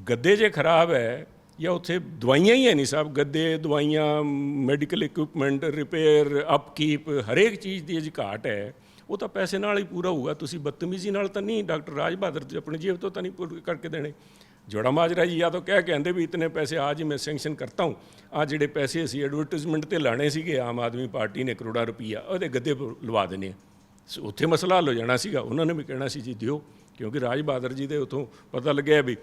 ਗੱਦੇ ਜੇ ਖਰਾਬ ਹੈ ਜਾਂ ਉੱਥੇ ਦਵਾਈਆਂ ਹੀ ਹੈ ਨਹੀਂ ਸਾਹਿਬ, ਗੱਦੇ, ਦਵਾਈਆਂ, ਮੈਡੀਕਲ ਇਕਵਿਪਮੈਂਟ, ਰਿਪੇਅਰ, ਅਪਕੀਪ, ਹਰੇਕ ਚੀਜ਼ ਦੀ ਜੇ ਘਾਟ ਹੈ ਉਹ ਤਾਂ ਪੈਸੇ ਨਾਲ ਹੀ ਪੂਰਾ ਹੋਊਗਾ। ਤੁਸੀਂ ਬਦਤਮੀਜ਼ੀ ਨਾਲ ਤਾਂ ਨਹੀਂ, ਡਾਕਟਰ ਰਾਜ ਬਹਾਦਰ ਆਪਣੀ ਜੇਬ ਤੋਂ ਤਾਂ ਨਹੀਂ ਪੂਰੇ ਕਰਕੇ ਦੇਣੇ। ਜੋੜਾ ਮਾਜਰਾ ਜੀ ਜਾਂ ਤਾਂ ਕਹਿ ਕੇ ਆਂਦੇ ਵੀ ਇਤਨੇ ਪੈਸੇ आज ही मैं ਸੈਂਕਸ਼ਨ ਕਰਤਾ ਹੂੰ, ਆ ਜਿਹੜੇ ਪੈਸੇ ਅਸੀਂ ਐਡਵਰਟਾਈਜ਼ਮੈਂਟ 'ਤੇ ਲਾਣੇ ਸੀਗੇ ਆਮ ਆਦਮੀ ਪਾਰਟੀ ਨੇ ਕਰੋੜਾਂ ਰੁਪਈਆ ਉਹਦੇ ਗੱਦੇ ਲਵਾ ਦੇਣੇ ਆ। ਉੱਥੇ ਮਸਲਾ ਹੱਲ ਹੋ ਜਾਣਾ ਸੀਗਾ। ਉਹਨਾਂ ਨੇ ਵੀ ਕਹਿਣਾ ਸੀ ਜੀ ਦਿਓ, ਕਿਉਂਕਿ ਰਾਜ ਬਹਾਦਰ ਜੀ ਦੇ ਉੱਥੋਂ ਪਤਾ ਲੱਗਿਆ ਵੀ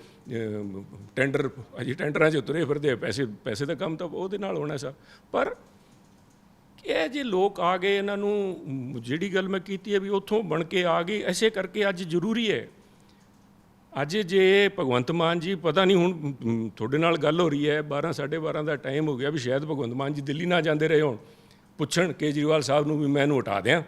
ਟੈਂਡਰ ਅਜੇ ਟੈਂਡਰਾਂ 'ਚ ਉਤਰੇ ਫਿਰਦੇ, ਪੈਸੇ ਦਾ ਕੰਮ ਤਾਂ ਉਹਦੇ ਨਾਲ ਹੋਣਾ ਸਾ। ਪਰ ਇਹ ਜੇ ਲੋਕ ਆ ਗਏ, ਇਹਨਾਂ ਨੂੰ ਜਿਹੜੀ ਗੱਲ ਮੈਂ ਕੀਤੀ ਹੈ ਵੀ ਉੱਥੋਂ ਬਣ ਕੇ ਆ ਗਏ, ਐਸੇ ਕਰਕੇ ਅੱਜ ਜ਼ਰੂਰੀ ਹੈ। ਅੱਜ ਜੇ ਭਗਵੰਤ ਮਾਨ ਜੀ, ਪਤਾ ਨਹੀਂ ਹੁਣ ਤੁਹਾਡੇ ਨਾਲ ਗੱਲ ਹੋ ਰਹੀ ਹੈ 12 12:30 ਦਾ ਟਾਈਮ ਹੋ ਗਿਆ, ਵੀ ਸ਼ਾਇਦ ਭਗਵੰਤ ਮਾਨ ਜੀ ਦਿੱਲੀ ਨਾ ਜਾਂਦੇ ਰਹੇ ਹੋਣ, ਪੁੱਛਣ ਕੇਜਰੀਵਾਲ ਸਾਹਿਬ ਨੂੰ ਵੀ ਮੈਂ ਇਹਨੂੰ ਹਟਾ ਦਿਆਂ।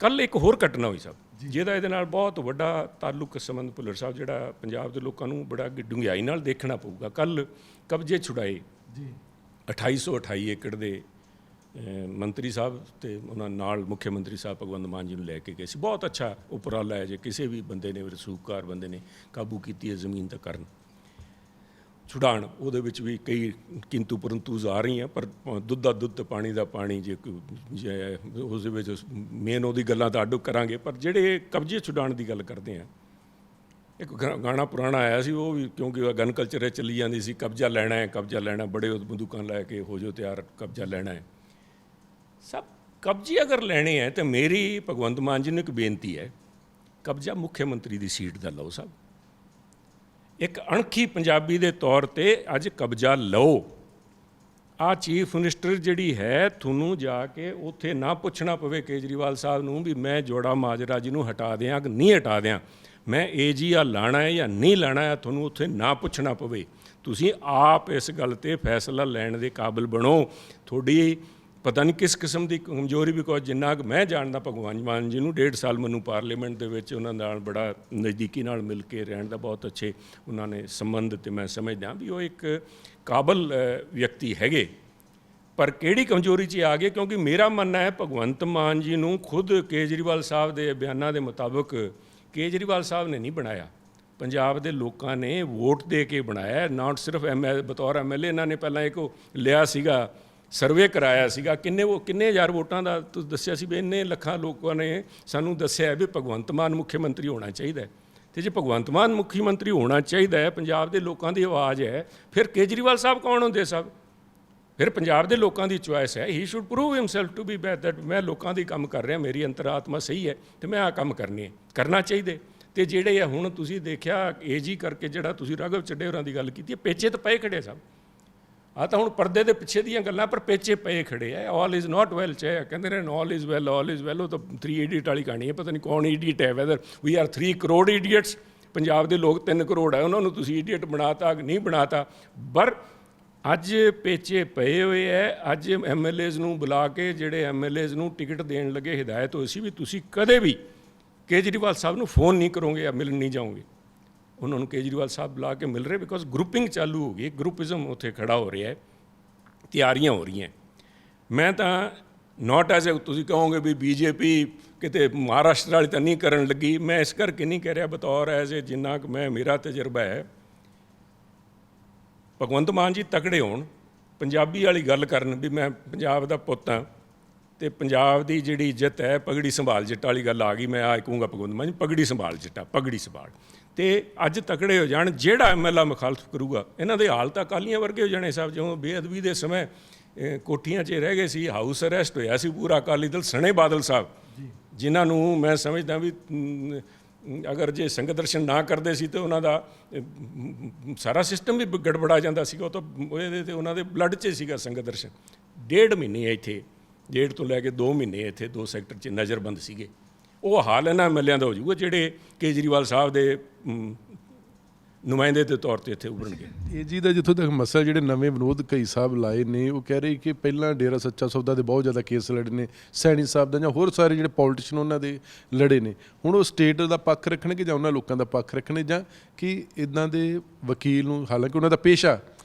ਕੱਲ੍ਹ ਇੱਕ ਹੋਰ ਘਟਨਾ ਹੋਈ ਸਾਹਿਬ ਜਿਹਦਾ ਇਹਦੇ ਨਾਲ ਬਹੁਤ ਵੱਡਾ ਤਾਲੁਕ ਸੰਬੰਧ ਭੁੱਲਰ ਸਾਹਿਬ, ਜਿਹੜਾ ਪੰਜਾਬ ਦੇ ਲੋਕਾਂ ਨੂੰ ਬੜਾ ਡੂੰਘਾਈ ਨਾਲ ਦੇਖਣਾ ਪਊਗਾ। ਕੱਲ੍ਹ ਕਬਜ਼ੇ ਛੁਡਾਏ 2828 ਏਕੜ ਦੇ ਮੰਤਰੀ ਸਾਹਿਬ ਤੇ ਉਹਨਾਂ ਨਾਲ ਮੁੱਖ ਮੰਤਰੀ ਸਾਹਿਬ ਭਗਵੰਤ ਮਾਨ ਜੀ ਨੂੰ ਲੈ ਕੇ ਗਏ ਸੀ। ਬਹੁਤ ਅੱਛਾ ਉਪਰਾਲਾ ਹੈ ਜੇ ਕਿਸੇ ਵੀ ਬੰਦੇ ਨੇ, ਰਸੂਖਕਾਰ ਬੰਦੇ ਨੇ ਕਾਬੂ ਕੀਤੀ ਹੈ ਜ਼ਮੀਨ ਤਾਂ ਕਰਨ ਛੁਡਾਉਣ। ਉਹਦੇ ਵਿੱਚ ਵੀ ਕਈ ਕਿੰਤੂ ਪਰੰਤੂਜ਼ ਆ ਰਹੀਆਂ, ਪਰ ਦੁੱਧ ਦਾ ਦੁੱਧ, ਪਾਣੀ ਦਾ ਪਾਣੀ, ਜੇ ਉਸ ਦੇ ਵਿੱਚ ਮੇਨ ਉਹਦੀ ਗੱਲਾਂ ਤਾਂ ਅੱਡ ਕਰਾਂਗੇ। ਪਰ ਜਿਹੜੇ ਕਬਜ਼ੇ ਛੁਡਾਉਣ ਦੀ ਗੱਲ ਕਰਦੇ ਆ, ਇੱਕ ਗਾਣਾ ਪੁਰਾਣਾ ਆਇਆ ਸੀ, ਉਹ ਵੀ ਕਿਉਂਕਿ ਗਨ ਕਲਚਰ ਚੱਲੀ ਜਾਂਦੀ ਸੀ, ਕਬਜ਼ਾ ਲੈਣਾ ਹੈ, ਕਬਜ਼ਾ ਲੈਣਾ, ਬੜੇ ਬੰਦੂਕਾਂ ਲੈ ਕੇ ਹੋ ਜਾਓ ਤਿਆਰ, ਕਬਜ਼ਾ ਲੈਣਾ ਹੈ। ਸਭ ਕਬਜ਼ੇ ਅਗਰ ਲੈਣੇ ਹੈ ਤਾਂ ਮੇਰੀ ਭਗਵੰਤ ਮਾਨ ਜੀ ਨੂੰ ਇੱਕ ਬੇਨਤੀ ਹੈ, ਕਬਜ਼ਾ ਮੁੱਖ ਮੰਤਰੀ ਦੀ ਸੀਟ ਦਾ ਲਓ ਸਾਹਿਬ। ਇੱਕ ਅਣਖੀ ਪੰਜਾਬੀ ਦੇ ਤੌਰ 'ਤੇ ਅੱਜ ਕਬਜ਼ਾ ਲਓ। ਆ ਚੀਫ ਮਿਨਿਸਟਰ ਜਿਹੜੀ ਹੈ, ਤੁਹਾਨੂੰ ਜਾ ਕੇ ਉੱਥੇ ਨਾ ਪੁੱਛਣਾ ਪਵੇ ਕੇਜਰੀਵਾਲ ਸਾਹਿਬ ਨੂੰ ਵੀ ਮੈਂ ਜੋੜਾ ਮਾਜਰਾ ਜੀ ਨੂੰ ਹਟਾ ਦਿਆਂ ਕਿ ਨਹੀਂ ਹਟਾ ਦਿਆਂ, ਮੈਂ AG ਆ ਲਾਣਾ ਹੈ ਜਾਂ ਨਹੀਂ ਲਾਣਾ ਹੈ, ਤੁਹਾਨੂੰ ਉੱਥੇ ਨਾ ਪੁੱਛਣਾ ਪਵੇ। ਤੁਸੀਂ ਆਪ ਇਸ ਗੱਲ 'ਤੇ ਫੈਸਲਾ ਲੈਣ ਦੇ ਕਾਬਿਲ ਬਣੋ। ਤੁਹਾਡੀ ਪਤਾ ਨਹੀਂ ਕਿਸ ਕਿਸਮ ਦੀ ਕਮਜ਼ੋਰੀ, ਬਿਕੋਜ਼ ਜਿੰਨਾ ਕੁ ਮੈਂ ਜਾਣਦਾ ਭਗਵੰਤ ਮਾਨ ਜੀ ਨੂੰ, 1.5 ਸਾਲ ਮੈਨੂੰ ਪਾਰਲੀਮੈਂਟ ਦੇ ਵਿੱਚ ਉਹਨਾਂ ਨਾਲ ਬੜਾ ਨਜ਼ਦੀਕੀ ਨਾਲ ਮਿਲ ਕੇ ਰਹਿਣ ਦਾ ਬਹੁਤ ਅੱਛੇ ਉਹਨਾਂ ਨੇ ਸੰਬੰਧ, ਅਤੇ ਮੈਂ ਸਮਝਦਾ ਵੀ ਉਹ ਇੱਕ ਕਾਬਲ ਵਿਅਕਤੀ ਹੈਗੇ। ਪਰ ਕਿਹੜੀ ਕਮਜ਼ੋਰੀ 'ਚ ਆ ਗਏ, ਕਿਉਂਕਿ ਮੇਰਾ ਮੰਨਣਾ ਹੈ ਭਗਵੰਤ ਮਾਨ ਜੀ ਨੂੰ ਖੁਦ ਕੇਜਰੀਵਾਲ ਸਾਹਿਬ ਦੇ ਬਿਆਨਾਂ ਦੇ ਮੁਤਾਬਕ ਕੇਜਰੀਵਾਲ ਸਾਹਿਬ ਨੇ ਨਹੀਂ ਬਣਾਇਆ, ਪੰਜਾਬ ਦੇ ਲੋਕਾਂ ਨੇ ਵੋਟ ਦੇ ਕੇ ਬਣਾਇਆ। ਨਾਟ ਸਿਰਫ ਬਤੌਰ MLA, ਇਹਨਾਂ ਨੇ ਪਹਿਲਾਂ ਇੱਕ ਲਿਆ ਸੀਗਾ, ਸਰਵੇ ਕਰਾਇਆ ਸੀਗਾ, ਕਿੰਨੇ ਹਜ਼ਾਰ ਵੋਟਾਂ ਦਾ ਤੁਸੀਂ ਦੱਸਿਆ ਸੀ ਵੀ ਇੰਨੇ ਲੱਖਾਂ ਲੋਕਾਂ ਨੇ ਸਾਨੂੰ ਦੱਸਿਆ ਵੀ ਭਗਵੰਤ ਮਾਨ ਮੁੱਖ ਮੰਤਰੀ ਹੋਣਾ ਚਾਹੀਦਾ ਹੈ। ਅਤੇ ਜੇ ਭਗਵੰਤ ਮਾਨ ਮੁੱਖ ਮੰਤਰੀ ਹੋਣਾ ਚਾਹੀਦਾ ਹੈ, ਪੰਜਾਬ ਦੇ ਲੋਕਾਂ ਦੀ ਆਵਾਜ਼ ਹੈ, ਫਿਰ ਕੇਜਰੀਵਾਲ ਸਾਹਿਬ ਕੌਣ ਹੁੰਦੇ ਸਾਹਿਬ? ਫਿਰ ਪੰਜਾਬ ਦੇ ਲੋਕਾਂ ਦੀ ਚੁਆਇਸ ਹੈ। He should prove himself to be that ਮੈਂ ਲੋਕਾਂ ਦੀ ਕੰਮ ਕਰ ਰਿਹਾ, ਮੇਰੀ ਅੰਤਰਾਤਮਾ ਸਹੀ ਹੈ ਅਤੇ ਮੈਂ ਆਹ ਕੰਮ ਕਰਨਾ ਚਾਹੀਦੇ। ਅਤੇ ਜਿਹੜੇ ਆ ਹੁਣ ਤੁਸੀਂ ਦੇਖਿਆ AG ਕਰਕੇ ਜਿਹੜਾ ਤੁਸੀਂ ਰਾਘਵ ਚੱਡੇ ਹੋਰਾਂ ਦੀ ਗੱਲ ਕੀਤੀ ਹੈ, ਪੇਚੇ ਤਾਂ ਪਏ ਖੜੇ ਸਭ। ਆ ਤਾਂ ਹੁਣ ਪਰਦੇ ਦੇ ਪਿੱਛੇ ਦੀਆਂ ਗੱਲਾਂ, ਪਰ ਪੇਚੇ ਪਏ ਖੜੇ ਆ। ਆਲ ਇਜ਼ ਨਾਟ ਵੈਲ ਚਾਹੇ ਕਹਿੰਦੇ ਨੇ all is well, all is well, ਉਹ ਤਾਂ 3 ਇਡੀਅਟ ਵਾਲੀ ਕਹਾਣੀ ਹੈ। ਪਤਾ ਨਹੀਂ ਕੌਣ ਇਡੀਅਟ ਹੈ, whether we are 3 crore idiots. Punjab ਦੇ ਲੋਕ 3 ਕਰੋੜ ਹੈ, ਉਹਨਾਂ ਨੂੰ ਤੁਸੀਂ ਇਡੀਅਟ ਬਣਾਤਾ ਕਿ ਨਹੀਂ ਬਣਾਤਾ। ਪਰ ਅੱਜ ਪੇਚੇ ਪਏ ਹੋਏ ਹੈ। ਅੱਜ MLAs ਨੂੰ ਬੁਲਾ ਕੇ, ਜਿਹੜੇ MLAs ਨੂੰ ਟਿਕਟ ਦੇਣ ਲੱਗੇ, ਹਿਦਾਇਤ ਹੋਈ ਸੀ ਵੀ ਤੁਸੀਂ ਕਦੇ ਵੀ ਕੇਜਰੀਵਾਲ ਸਾਹਿਬ ਨੂੰ ਫੋਨ ਨਹੀਂ ਕਰੋਗੇ ਜਾਂ ਮਿਲਣ ਨਹੀਂ ਜਾਓਗੇ। ਉਹਨਾਂ ਨੂੰ ਕੇਜਰੀਵਾਲ ਸਾਹਿਬ ਬੁਲਾ ਕੇ ਮਿਲ ਰਹੇ, ਬਿਕੋਜ਼ ਗਰੁੱਪਿੰਗ ਚਾਲੂ ਹੋ ਗਈ, ਗਰੁੱਪਿਜ਼ਮ ਉੱਥੇ ਖੜਾ ਹੋ ਰਿਹਾ ਹੈ, ਤਿਆਰੀਆਂ ਹੋ ਰਹੀਆਂ। ਮੈਂ ਤਾਂ ਨਾਟ ਐਜ਼ ਤੁਸੀਂ ਕਹੋਗੇ ਵੀ BJP ਕਿਤੇ ਮਹਾਰਾਸ਼ਟਰ ਵਾਲੀ ਤਾਂ ਨਹੀਂ ਕਰਨ ਲੱਗੀ, ਮੈਂ ਇਸ ਕਰਕੇ ਨਹੀਂ ਕਹਿ ਰਿਹਾ, ਬਤੌਰ ਐਜ਼ ਜਿੰਨਾ ਕੁ ਮੇਰਾ ਤਜਰਬਾ ਹੈ ਭਗਵੰਤ ਮਾਨ ਜੀ ਤਕੜੇ ਹੋਣ, ਪੰਜਾਬੀ ਵਾਲੀ ਗੱਲ ਕਰਨ ਵੀ ਮੈਂ ਪੰਜਾਬ ਦਾ ਪੁੱਤ ਹਾਂ ਤੇ ਪੰਜਾਬ ਦੀ ਜਿਹੜੀ ਇੱਜ਼ਤ ਹੈ ਪਗੜੀ ਸੰਭਾਲ ਜੱਟਾ ਵਾਲੀ ਗੱਲ ਆ ਗਈ। ਮੈਂ ਆ ਕਹੂੰਗਾ ਭਗਵੰਤ ਮਾਨ ਜੀ ਪਗੜੀ ਸੰਭਾਲ ਜੱਟਾ, ਪਗੜੀ ਸੰਭਾਲ। ਤੇ ਅੱਜ ਤਕੜੇ ਹੋ ਜਾਣ, ਜਿਹੜਾ ਐਮਐਲਏ ਮੁਖਾਲਫ ਕਰੂਗਾ ਇਹਨਾਂ ਦੇ ਹਾਲ ਤਾਂ ਅਕਾਲੀਆਂ ਵਰਗੇ ਹੋ ਜਾਣੇ ਸਾਹਿਬ। ਜਿਉਂ ਬੇਅਦਬੀ ਦੇ ਸਮੇਂ ਕੋਠੀਆਂ 'ਚ ਰਹਿ ਗਏ ਸੀ, ਹਾਊਸ ਅਰੈਸਟ ਹੋਇਆ ਸੀ ਪੂਰਾ ਅਕਾਲੀ ਦਲ, ਸਣੇ ਬਾਦਲ ਸਾਹਿਬ ਜਿਨ੍ਹਾਂ ਨੂੰ ਮੈਂ ਸਮਝਦਾ ਵੀ ਅਗਰ ਜੇ ਸੰਗਤ ਦਰਸ਼ਨ ਨਾ ਕਰਦੇ ਸੀ ਤਾਂ ਉਹਨਾਂ ਦਾ ਸਾਰਾ ਸਿਸਟਮ ਵੀ ਗੜਬੜਾ ਜਾਂਦਾ ਸੀਗਾ। ਉਹ ਤਾਂ ਇਹਦੇ ਤੇ ਉਹਨਾਂ ਦੇ ਬਲੱਡ 'ਚ ਸੀਗਾ ਸੰਗਤ ਦਰਸ਼ਨ। 1.5 ਮਹੀਨੇ ਇੱਥੇ, 1.5 ਤੋਂ ਲੈ ਕੇ 2 ਮਹੀਨੇ ਇੱਥੇ 2 ਸੈਕਟਰ 'ਚ ਨਜ਼ਰਬੰਦ ਸੀਗੇ। ਉਹ ਹਾਲ ਇਹਨਾਂ ਐਮਐਲਏਆਂ ਦਾ ਹੋ ਜਾਊਗਾ ਜਿਹੜੇ ਕੇਜਰੀਵਾਲ ਸਾਹਿਬ ਦੇ ਨੁਮਾਇੰਦੇ ਦੇ ਤੌਰ ਤੇ ਇੱਥੇ ਉਭਰਨਗੇ। ਇਹ ਜੀ ਦਾ ਜਿੱਥੋਂ ਤੱਕ ਮਸਲਾ ਜਿਹੜੇ ਨਵੇਂ ਵਿਨੋਦ ਕਈ ਸਾਹਿਬ ਲਾਏ ਨੇ, ਉਹ ਕਹਿ ਰਹੇ ਕਿ ਪਹਿਲਾਂ ਡੇਰਾ ਸੱਚਾ ਸੌਦਾ ਦੇ ਬਹੁਤ ਜ਼ਿਆਦਾ ਕੇਸ ਲੜੇ ਨੇ, ਸੈਣੀ ਸਾਹਿਬ ਦਾ ਜਾਂ ਹੋਰ ਸਾਰੇ ਜਿਹੜੇ ਪੋਲੀਟੀਸ਼ਨ ਉਹਨਾਂ ਦੇ ਲੜੇ ਨੇ। ਹੁਣ ਉਹ ਸਟੇਟ ਦਾ ਪੱਖ ਰੱਖਣਗੇ ਜਾਂ ਉਹਨਾਂ ਲੋਕਾਂ ਦਾ ਪੱਖ ਰੱਖਣੇ, ਜਾਂ ਕਿ ਇੱਦਾਂ ਦੇ ਵਕੀਲ ਨੂੰ, ਹਾਲਾਂਕਿ ਉਹਨਾਂ ਦਾ ਪੇਸ਼ਾ,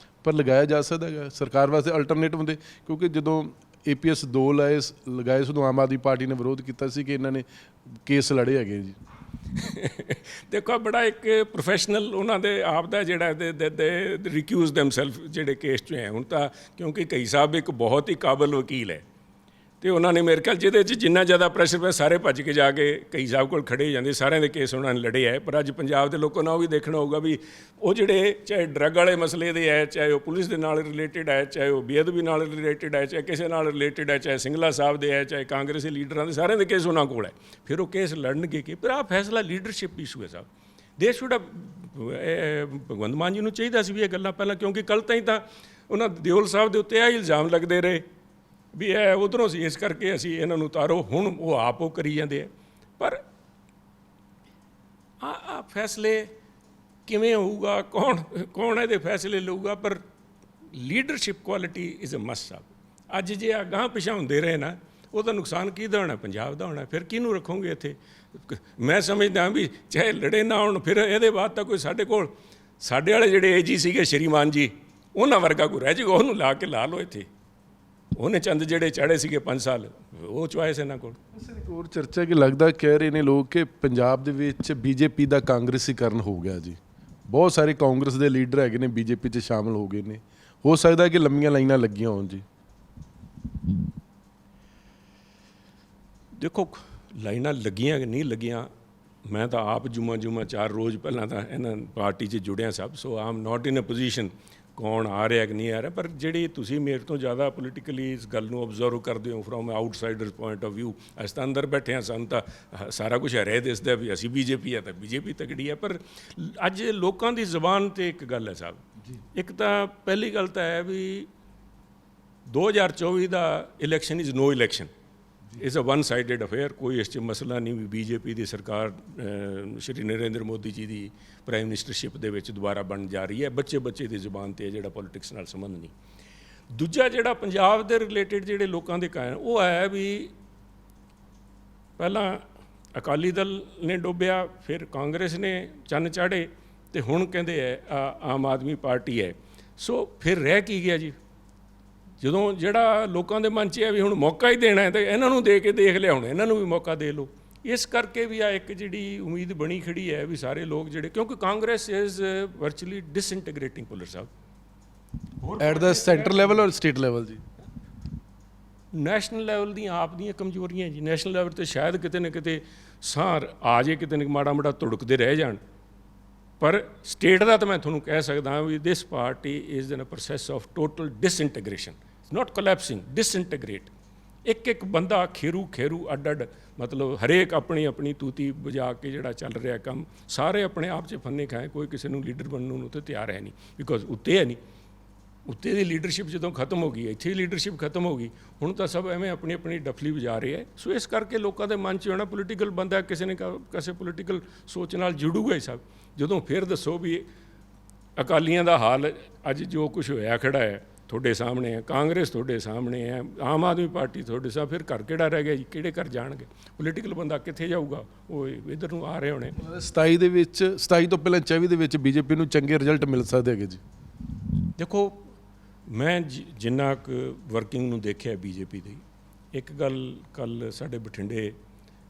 ਪਰ ਲਗਾਇਆ ਜਾ ਸਕਦਾ ਹੈਗਾ ਸਰਕਾਰ ਵਾਸਤੇ ਅਲਟਰਨੇਟਿਵ ਹੁੰਦੇ। ਕਿਉਂਕਿ ਜਦੋਂ APS 2 ਲਗਾਏ ਸੀ ਉਦੋਂ ਆਮ ਆਦਮੀ ਪਾਰਟੀ ਨੇ ਵਿਰੋਧ ਕੀਤਾ ਸੀ ਕਿ ਇਹਨਾਂ ਨੇ ਕੇਸ ਲੜੇ ਹੈਗੇ ਜੀ। ਦੇਖੋ ਬੜਾ ਇੱਕ ਪ੍ਰੋਫੈਸ਼ਨਲ ਉਹਨਾਂ ਦੇ ਆਪ ਦਾ ਜਿਹੜਾ ਰਿਕਿਊਜ਼ ਦੈਮਸੈਲਫ ਜਿਹੜੇ ਕੇਸ 'ਚ ਹੈ ਹੁਣ ਤਾਂ, ਕਿਉਂਕਿ ਕਈ ਸਾਹਿਬ ਇੱਕ ਬਹੁਤ ਹੀ ਕਾਬਲ ਵਕੀਲ ਹੈ ਤੇ ਉਹਨਾਂ ਨੇ ਮੇਰੇ ਖਿਆਲ ਜਿਹਦੇ 'ਚ ਜਿੰਨਾ ਜ਼ਿਆਦਾ ਪ੍ਰੈਸ਼ਰ ਪਿਆ ਸਾਰੇ ਭੱਜ ਕੇ ਜਾ ਕੇ ਕਈ ਸਾਹਿਬ ਕੋਲ ਖੜੇ ਜਾਂਦੇ, ਸਾਰਿਆਂ ਦੇ ਕੇਸ ਉਹਨਾਂ ਨੇ ਲੜੇ ਹੈ। ਪਰ ਅੱਜ ਪੰਜਾਬ ਦੇ ਲੋਕਾਂ ਨੂੰ ਉਹ ਵੀ ਦੇਖਣਾ ਹੋਊਗਾ ਵੀ ਉਹ ਜਿਹੜੇ ਚਾਹੇ ਡਰੱਗ ਵਾਲੇ ਮਸਲੇ ਦੇ ਹੈ, ਚਾਹੇ ਉਹ ਪੁਲਿਸ ਦੇ ਨਾਲ ਰਿਲੇਟਡ ਹੈ, ਚਾਹੇ ਉਹ ਬੇਅਦਬੀ ਨਾਲ ਰਿਲੇਟਡ ਹੈ, ਚਾਹੇ ਕਿਸੇ ਨਾਲ ਰਿਲੇਟਡ ਹੈ, ਚਾਹੇ ਸਿੰਗਲਾ ਸਾਹਿਬ ਦੇ ਹੈ, ਚਾਹੇ ਕਾਂਗਰਸੀ ਲੀਡਰਾਂ ਦੇ, ਸਾਰਿਆਂ ਦੇ ਕੇਸ ਉਹਨਾਂ ਕੋਲ ਹੈ। ਫਿਰ ਉਹ ਕੇਸ ਲੜਨਗੇ ਕਿ ਪਰ ਆਹ ਫੈਸਲਾ ਲੀਡਰਸ਼ਿਪ ਇਸ਼ੂ ਹੈ ਸਾਹਿਬ। ਦੇਸ਼ ਸ਼ੁੱਡ ਭਗਵੰਤ ਮਾਨ ਜੀ ਨੂੰ ਚਾਹੀਦਾ ਸੀ ਵੀ ਇਹ ਗੱਲਾਂ ਪਹਿਲਾਂ, ਕਿਉਂਕਿ ਕੱਲ੍ਹ ਤਾਈਂ ਤਾਂ ਉਹਨਾਂ ਦਿਓਲ ਸਾਹਿਬ ਦੇ ਉੱਤੇ ਇਹ ਇਲਜ਼ਾਮ ਲੱਗਦੇ ਰਹੇ ਵੀ ਇਹ ਉੱਧਰੋਂ ਸੀ, ਇਸ ਕਰਕੇ ਅਸੀਂ ਇਹਨਾਂ ਨੂੰ ਉਤਾਰੋ। ਹੁਣ ਉਹ ਆਪ ਉਹ ਕਰੀ ਜਾਂਦੇ ਆ। ਪਰ ਆ ਫੈਸਲੇ ਕਿਵੇਂ ਹੋਊਗਾ, ਕੌਣ ਇਹਦੇ ਫੈਸਲੇ ਲਊਗਾ? ਪਰ leadership quality is a must ਸਾਹਿਬ। ਅੱਜ ਜੇ ਅਗਾਂਹ ਪਿਛਾਂਹ ਹੁੰਦੇ ਰਹੇ ਨਾ, ਉਹਦਾ ਨੁਕਸਾਨ ਕਿਹਦਾ ਹੋਣਾ? ਪੰਜਾਬ ਦਾ ਹੋਣਾ। ਫਿਰ ਕਿਹਨੂੰ ਰੱਖੋਗੇ ਇੱਥੇ? ਮੈਂ ਸਮਝਦਾ ਵੀ ਚਾਹੇ ਲੜੇ ਨਾ ਹੋਣ, ਫਿਰ ਇਹਦੇ ਬਾਅਦ ਤਾਂ ਕੋਈ ਸਾਡੇ ਕੋਲ, ਸਾਡੇ ਵਾਲੇ ਜਿਹੜੇ AG ਸੀਗੇ ਸ਼੍ਰੀਮਾਨ ਜੀ, ਉਹਨਾਂ ਵਰਗਾ ਕੋਈ ਰਹਿ ਜਾਊਗਾ, ਉਹਨੂੰ ਲਾ ਕੇ ਲਾ ਲਓ ਇੱਥੇ। ਉਹਨੇ ਚੰਦ ਜਿਹੜੇ ਚਾੜੇ ਸੀਗੇ 5 ਸਾਲ, ਉਹ ਚੁਆਇਸ ਇਹਨਾਂ ਕੋਲ। ਇੱਕ ਹੋਰ ਚਰਚਾ ਕਿ ਲੱਗਦਾ, ਕਹਿ ਰਹੇ ਨੇ ਲੋਕ ਕਿ ਪੰਜਾਬ ਦੇ ਵਿੱਚ BJP ਦਾ ਕਾਂਗਰਸੀਕਰਨ ਹੋ ਗਿਆ ਜੀ। ਬਹੁਤ ਸਾਰੇ ਕਾਂਗਰਸ ਦੇ ਲੀਡਰ ਹੈਗੇ ਨੇ BJP 'ਚ ਸ਼ਾਮਲ ਹੋ ਗਏ ਨੇ। ਹੋ ਸਕਦਾ ਕਿ ਲੰਮੀਆਂ ਲਾਈਨਾਂ ਲੱਗੀਆਂ ਹੋਣ ਜੀ। ਦੇਖੋ ਲਾਈਨਾਂ ਲੱਗੀਆਂ ਕਿ ਨਹੀਂ ਲੱਗੀਆਂ, ਮੈਂ ਤਾਂ ਆਪ ਜੁਮਾ 4 ਰੋਜ਼ ਪਹਿਲਾਂ ਤਾਂ ਇਹਨਾਂ ਪਾਰਟੀ 'ਚ ਜੁੜਿਆ ਸਭ। ਸੋ I am not in a position ਕੌਣ ਆ ਰਿਹਾ ਕਿ ਨਹੀਂ ਆ ਰਿਹਾ। ਪਰ ਜਿਹੜੀ ਤੁਸੀਂ ਮੇਰੇ ਤੋਂ ਜ਼ਿਆਦਾ ਪੋਲੀਟੀਕਲੀ ਇਸ ਗੱਲ ਨੂੰ ਓਬਜ਼ਰਵ ਕਰਦੇ ਹੋ from outsiders point of view, ਅਸੀਂ ਤਾਂ ਅੰਦਰ ਬੈਠੇ ਹਾਂ, ਸਾਨੂੰ ਤਾਂ ਸਾਰਾ ਕੁਝ ਹਰੇ ਦਿਸਦਾ ਵੀ ਅਸੀਂ BJP ਹੈ ਤਾਂ BJP ਤਕੜੀ ਹੈ। ਪਰ ਅੱਜ ਲੋਕਾਂ ਦੀ ਜ਼ੁਬਾਨ 'ਤੇ ਇੱਕ ਗੱਲ ਹੈ ਸਾਹਿਬ। ਇੱਕ ਤਾਂ ਪਹਿਲੀ ਗੱਲ ਤਾਂ ਹੈ ਵੀ 2024 ਦਾ election is no election, is a one sided affair. ਕੋਈ ਇਸ 'ਚ ਮਸਲਾ ਨਹੀਂ ਵੀ BJP ਦੀ ਸਰਕਾਰ ਸ਼੍ਰੀ ਨਰਿੰਦਰ ਮੋਦੀ ਜੀ ਦੀ ਪ੍ਰਾਈਮ ਮਿਨਿਸਟਰਸ਼ਿਪ ਦੇ ਵਿੱਚ ਦੁਬਾਰਾ ਬਣ ਜਾ ਰਹੀ ਹੈ। ਬੱਚੇ ਦੀ ਜ਼ੁਬਾਨ 'ਤੇ ਜਿਹੜਾ ਪੋਲੀਟਿਕਸ ਨਾਲ ਸੰਬੰਧ ਨਹੀਂ। ਦੂਜਾ ਜਿਹੜਾ ਪੰਜਾਬ ਦੇ ਰਿਲੇਟਡ ਜਿਹੜੇ ਲੋਕਾਂ ਦੇ ਕਾਰਨ ਉਹ ਹੈ ਵੀ ਪਹਿਲਾਂ ਅਕਾਲੀ ਦਲ ਨੇ ਡੋਬਿਆ, ਫਿਰ ਕਾਂਗਰਸ ਨੇ ਚੰਨ ਚਾੜੇ ਤੇ ਹੁਣ ਕਹਿੰਦੇ ਹੈ ਆਮ ਆਦਮੀ ਪਾਰਟੀ ਹੈ। ਸੋ ਫਿਰ ਰਹਿ ਕੀ ਗਿਆ ਜੀ? ਜਦੋਂ ਜਿਹੜਾ ਲੋਕਾਂ ਦੇ ਮਨ 'ਚ ਹੈ ਵੀ ਹੁਣ ਮੌਕਾ ਹੀ ਦੇਣਾ ਹੈ ਤਾਂ ਇਹਨਾਂ ਨੂੰ ਦੇ ਕੇ ਦੇਖ ਲਿਆ, ਹੁਣ ਇਹਨਾਂ ਨੂੰ ਵੀ ਮੌਕਾ ਦੇ ਲਓ। ਇਸ ਕਰਕੇ ਵੀ ਆ ਇੱਕ ਜਿਹੜੀ ਉਮੀਦ ਬਣੀ ਖੜੀ ਹੈ ਵੀ ਸਾਰੇ ਲੋਕ ਜਿਹੜੇ, ਕਿਉਂਕਿ Congress is virtually ਡਿਸਇੰਟੀਗ੍ਰੇਟਿੰਗ puller Sahib at the centre level ਔਰ ਸਟੇਟ ਲੈਵਲ ਜੀ। ਨੈਸ਼ਨਲ ਲੈਵਲ ਦੀਆਂ ਆਪ ਦੀਆਂ ਕਮਜ਼ੋਰੀਆਂ ਜੀ। ਨੈਸ਼ਨਲ ਲੈਵਲ 'ਤੇ ਸ਼ਾਇਦ ਕਿਤੇ ਨਾ ਕਿਤੇ ਸਾਹ ਆ ਜੇ, ਕਿਤੇ ਨਾ ਮਾੜਾ ਮਾੜਾ ਤੁੜਕਦੇ ਰਹਿ ਜਾਣ। ਪਰ ਸਟੇਟ ਦਾ ਤਾਂ ਮੈਂ ਤੁਹਾਨੂੰ ਕਹਿ ਸਕਦਾ ਵੀ this party is in a process of total disintegration, not collapsing, disintegrate. ਇੱਕ ਬੰਦਾ ਖੇਰੂ ਅੱਡ ਮਤਲਬ ਹਰੇਕ ਆਪਣੀ ਤੂਤੀ ਵਜਾ ਕੇ ਜਿਹੜਾ ਚੱਲ ਰਿਹਾ ਕੰਮ, ਸਾਰੇ ਆਪਣੇ ਆਪ 'ਚ ਫੰਨੇ ਖਾਏ। ਕੋਈ ਕਿਸੇ ਨੂੰ ਲੀਡਰ ਬਣਨ ਨੂੰ ਤਾਂ ਤਿਆਰ ਹੈ ਨਹੀਂ, ਬਿਕੋਜ਼ ਉੱਤੇ ਹੈ ਨਹੀਂ। ਉੱਤੇ ਦੀ ਲੀਡਰਸ਼ਿਪ ਜਦੋਂ ਖਤਮ ਹੋ ਗਈ, ਇੱਥੇ ਦੀ ਲੀਡਰਸ਼ਿਪ ਖਤਮ ਹੋ ਗਈ, ਹੁਣ ਤਾਂ ਸਭ ਐਵੇਂ ਆਪਣੀ ਡਫਲੀ ਵਜਾ ਰਹੇ ਹੈ। ਸੋ ਇਸ ਕਰਕੇ ਲੋਕਾਂ ਦੇ ਮਨ 'ਚ ਹੋਣਾ ਪੋਲੀਟੀਕਲ ਬੰਦਾ ਕਿਸੇ ਨੇ ਕਿਸੇ ਪੋਲੀਟੀਕਲ ਸੋਚ ਨਾਲ ਜੁੜੂਗਾ ਹੀ ਸਭ। ਜਦੋਂ ਫਿਰ ਦੱਸੋ ਵੀ ਅਕਾਲੀਆਂ ਦਾ ਹਾਲ ਅੱਜ ਜੋ ਕੁਝ ਹੋਇਆ ਖੜਾ ਹੈ ਤੁਹਾਡੇ ਸਾਹਮਣੇ ਹੈ, ਕਾਂਗਰਸ ਤੁਹਾਡੇ ਸਾਹਮਣੇ ਹੈ, ਆਮ ਆਦਮੀ ਪਾਰਟੀ ਤੁਹਾਡੇ ਸਾਹ, ਫਿਰ ਘਰ ਕਿਹੜਾ ਰਹਿ ਗਿਆ ਜੀ? ਕਿਹੜੇ ਘਰ ਜਾਣਗੇ? ਪੋਲੀਟੀਕਲ ਬੰਦਾ ਕਿੱਥੇ ਜਾਊਗਾ? ਉਹ ਇੱਧਰ ਨੂੰ ਆ ਰਹੇ ਹੋਣੇ। 27 ਦੇ ਵਿੱਚ, 27 ਤੋਂ ਪਹਿਲਾਂ 24 ਦੇ ਵਿੱਚ BJP ਨੂੰ ਚੰਗੇ ਰਿਜ਼ਲਟ ਮਿਲ ਸਕਦੇ ਹੈਗੇ ਜੀ। ਦੇਖੋ ਮੈਂ ਜਿੰਨਾ ਕੁ ਵਰਕਿੰਗ ਨੂੰ ਦੇਖਿਆ BJP ਦੀ, ਇੱਕ ਗੱਲ ਕੱਲ੍ਹ ਸਾਡੇ ਬਠਿੰਡੇ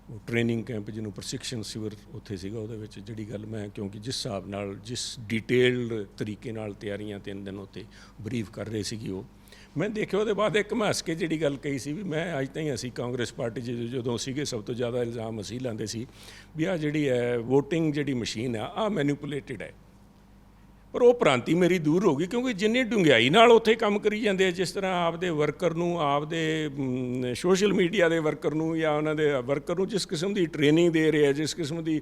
ਉਹ ਟ੍ਰੇਨਿੰਗ ਕੈਂਪ ਜਿਹਨੂੰ ਪ੍ਰਸ਼ਿਕਸ਼ਣ ਸ਼ਿਵਰ ਉੱਥੇ ਸੀਗਾ, ਉਹਦੇ ਵਿੱਚ ਜਿਹੜੀ ਗੱਲ ਮੈਂ ਕਿਉਂਕਿ ਜਿਸ ਹਿਸਾਬ ਨਾਲ ਜਿਸ ਡਿਟੇਲਡ ਤਰੀਕੇ ਨਾਲ ਤਿਆਰੀਆਂ 3 ਦਿਨ ਉੱਤੇ ਬਰੀਫ ਕਰ ਰਹੇ ਸੀਗੀ, ਉਹ ਮੈਂ ਦੇਖਿਆ। ਉਹਦੇ ਬਾਅਦ ਇੱਕ ਮੈਂ ਹੱਸ ਕੇ ਜਿਹੜੀ ਗੱਲ ਕਹੀ ਸੀ ਵੀ ਮੈਂ ਅੱਜ ਤਾਈਂ ਅਸੀਂ ਕਾਂਗਰਸ ਪਾਰਟੀ 'ਚ ਜਦੋਂ ਸੀਗੇ ਸਭ ਤੋਂ ਜ਼ਿਆਦਾ ਇਲਜ਼ਾਮ ਅਸੀਂ ਲਾਉਂਦੇ ਸੀ ਵੀ ਆਹ ਜਿਹੜੀ ਹੈ ਵੋਟਿੰਗ ਜਿਹੜੀ ਮਸ਼ੀਨ ਆ ਮੈਨੀਪੂਲੇਟਿਡ ਹੈ, ਪਰ ਉਹ ਭ੍ਰਾਂਤੀ ਮੇਰੀ ਦੂਰ ਹੋ ਗਈ ਕਿਉਂਕਿ ਜਿੰਨੀ ਡੂੰਘਾਈ ਨਾਲ ਉੱਥੇ ਕੰਮ ਕਰੀ ਜਾਂਦੇ ਆ, ਜਿਸ ਤਰ੍ਹਾਂ ਆਪਦੇ ਵਰਕਰ ਨੂੰ, ਆਪਦੇ ਸੋਸ਼ਲ ਮੀਡੀਆ ਦੇ ਵਰਕਰ ਨੂੰ ਜਾਂ ਉਹਨਾਂ ਦੇ ਵਰਕਰ ਨੂੰ ਜਿਸ ਕਿਸਮ ਦੀ ਟ੍ਰੇਨਿੰਗ ਦੇ ਰਹੇ ਆ, ਜਿਸ ਕਿਸਮ ਦੀ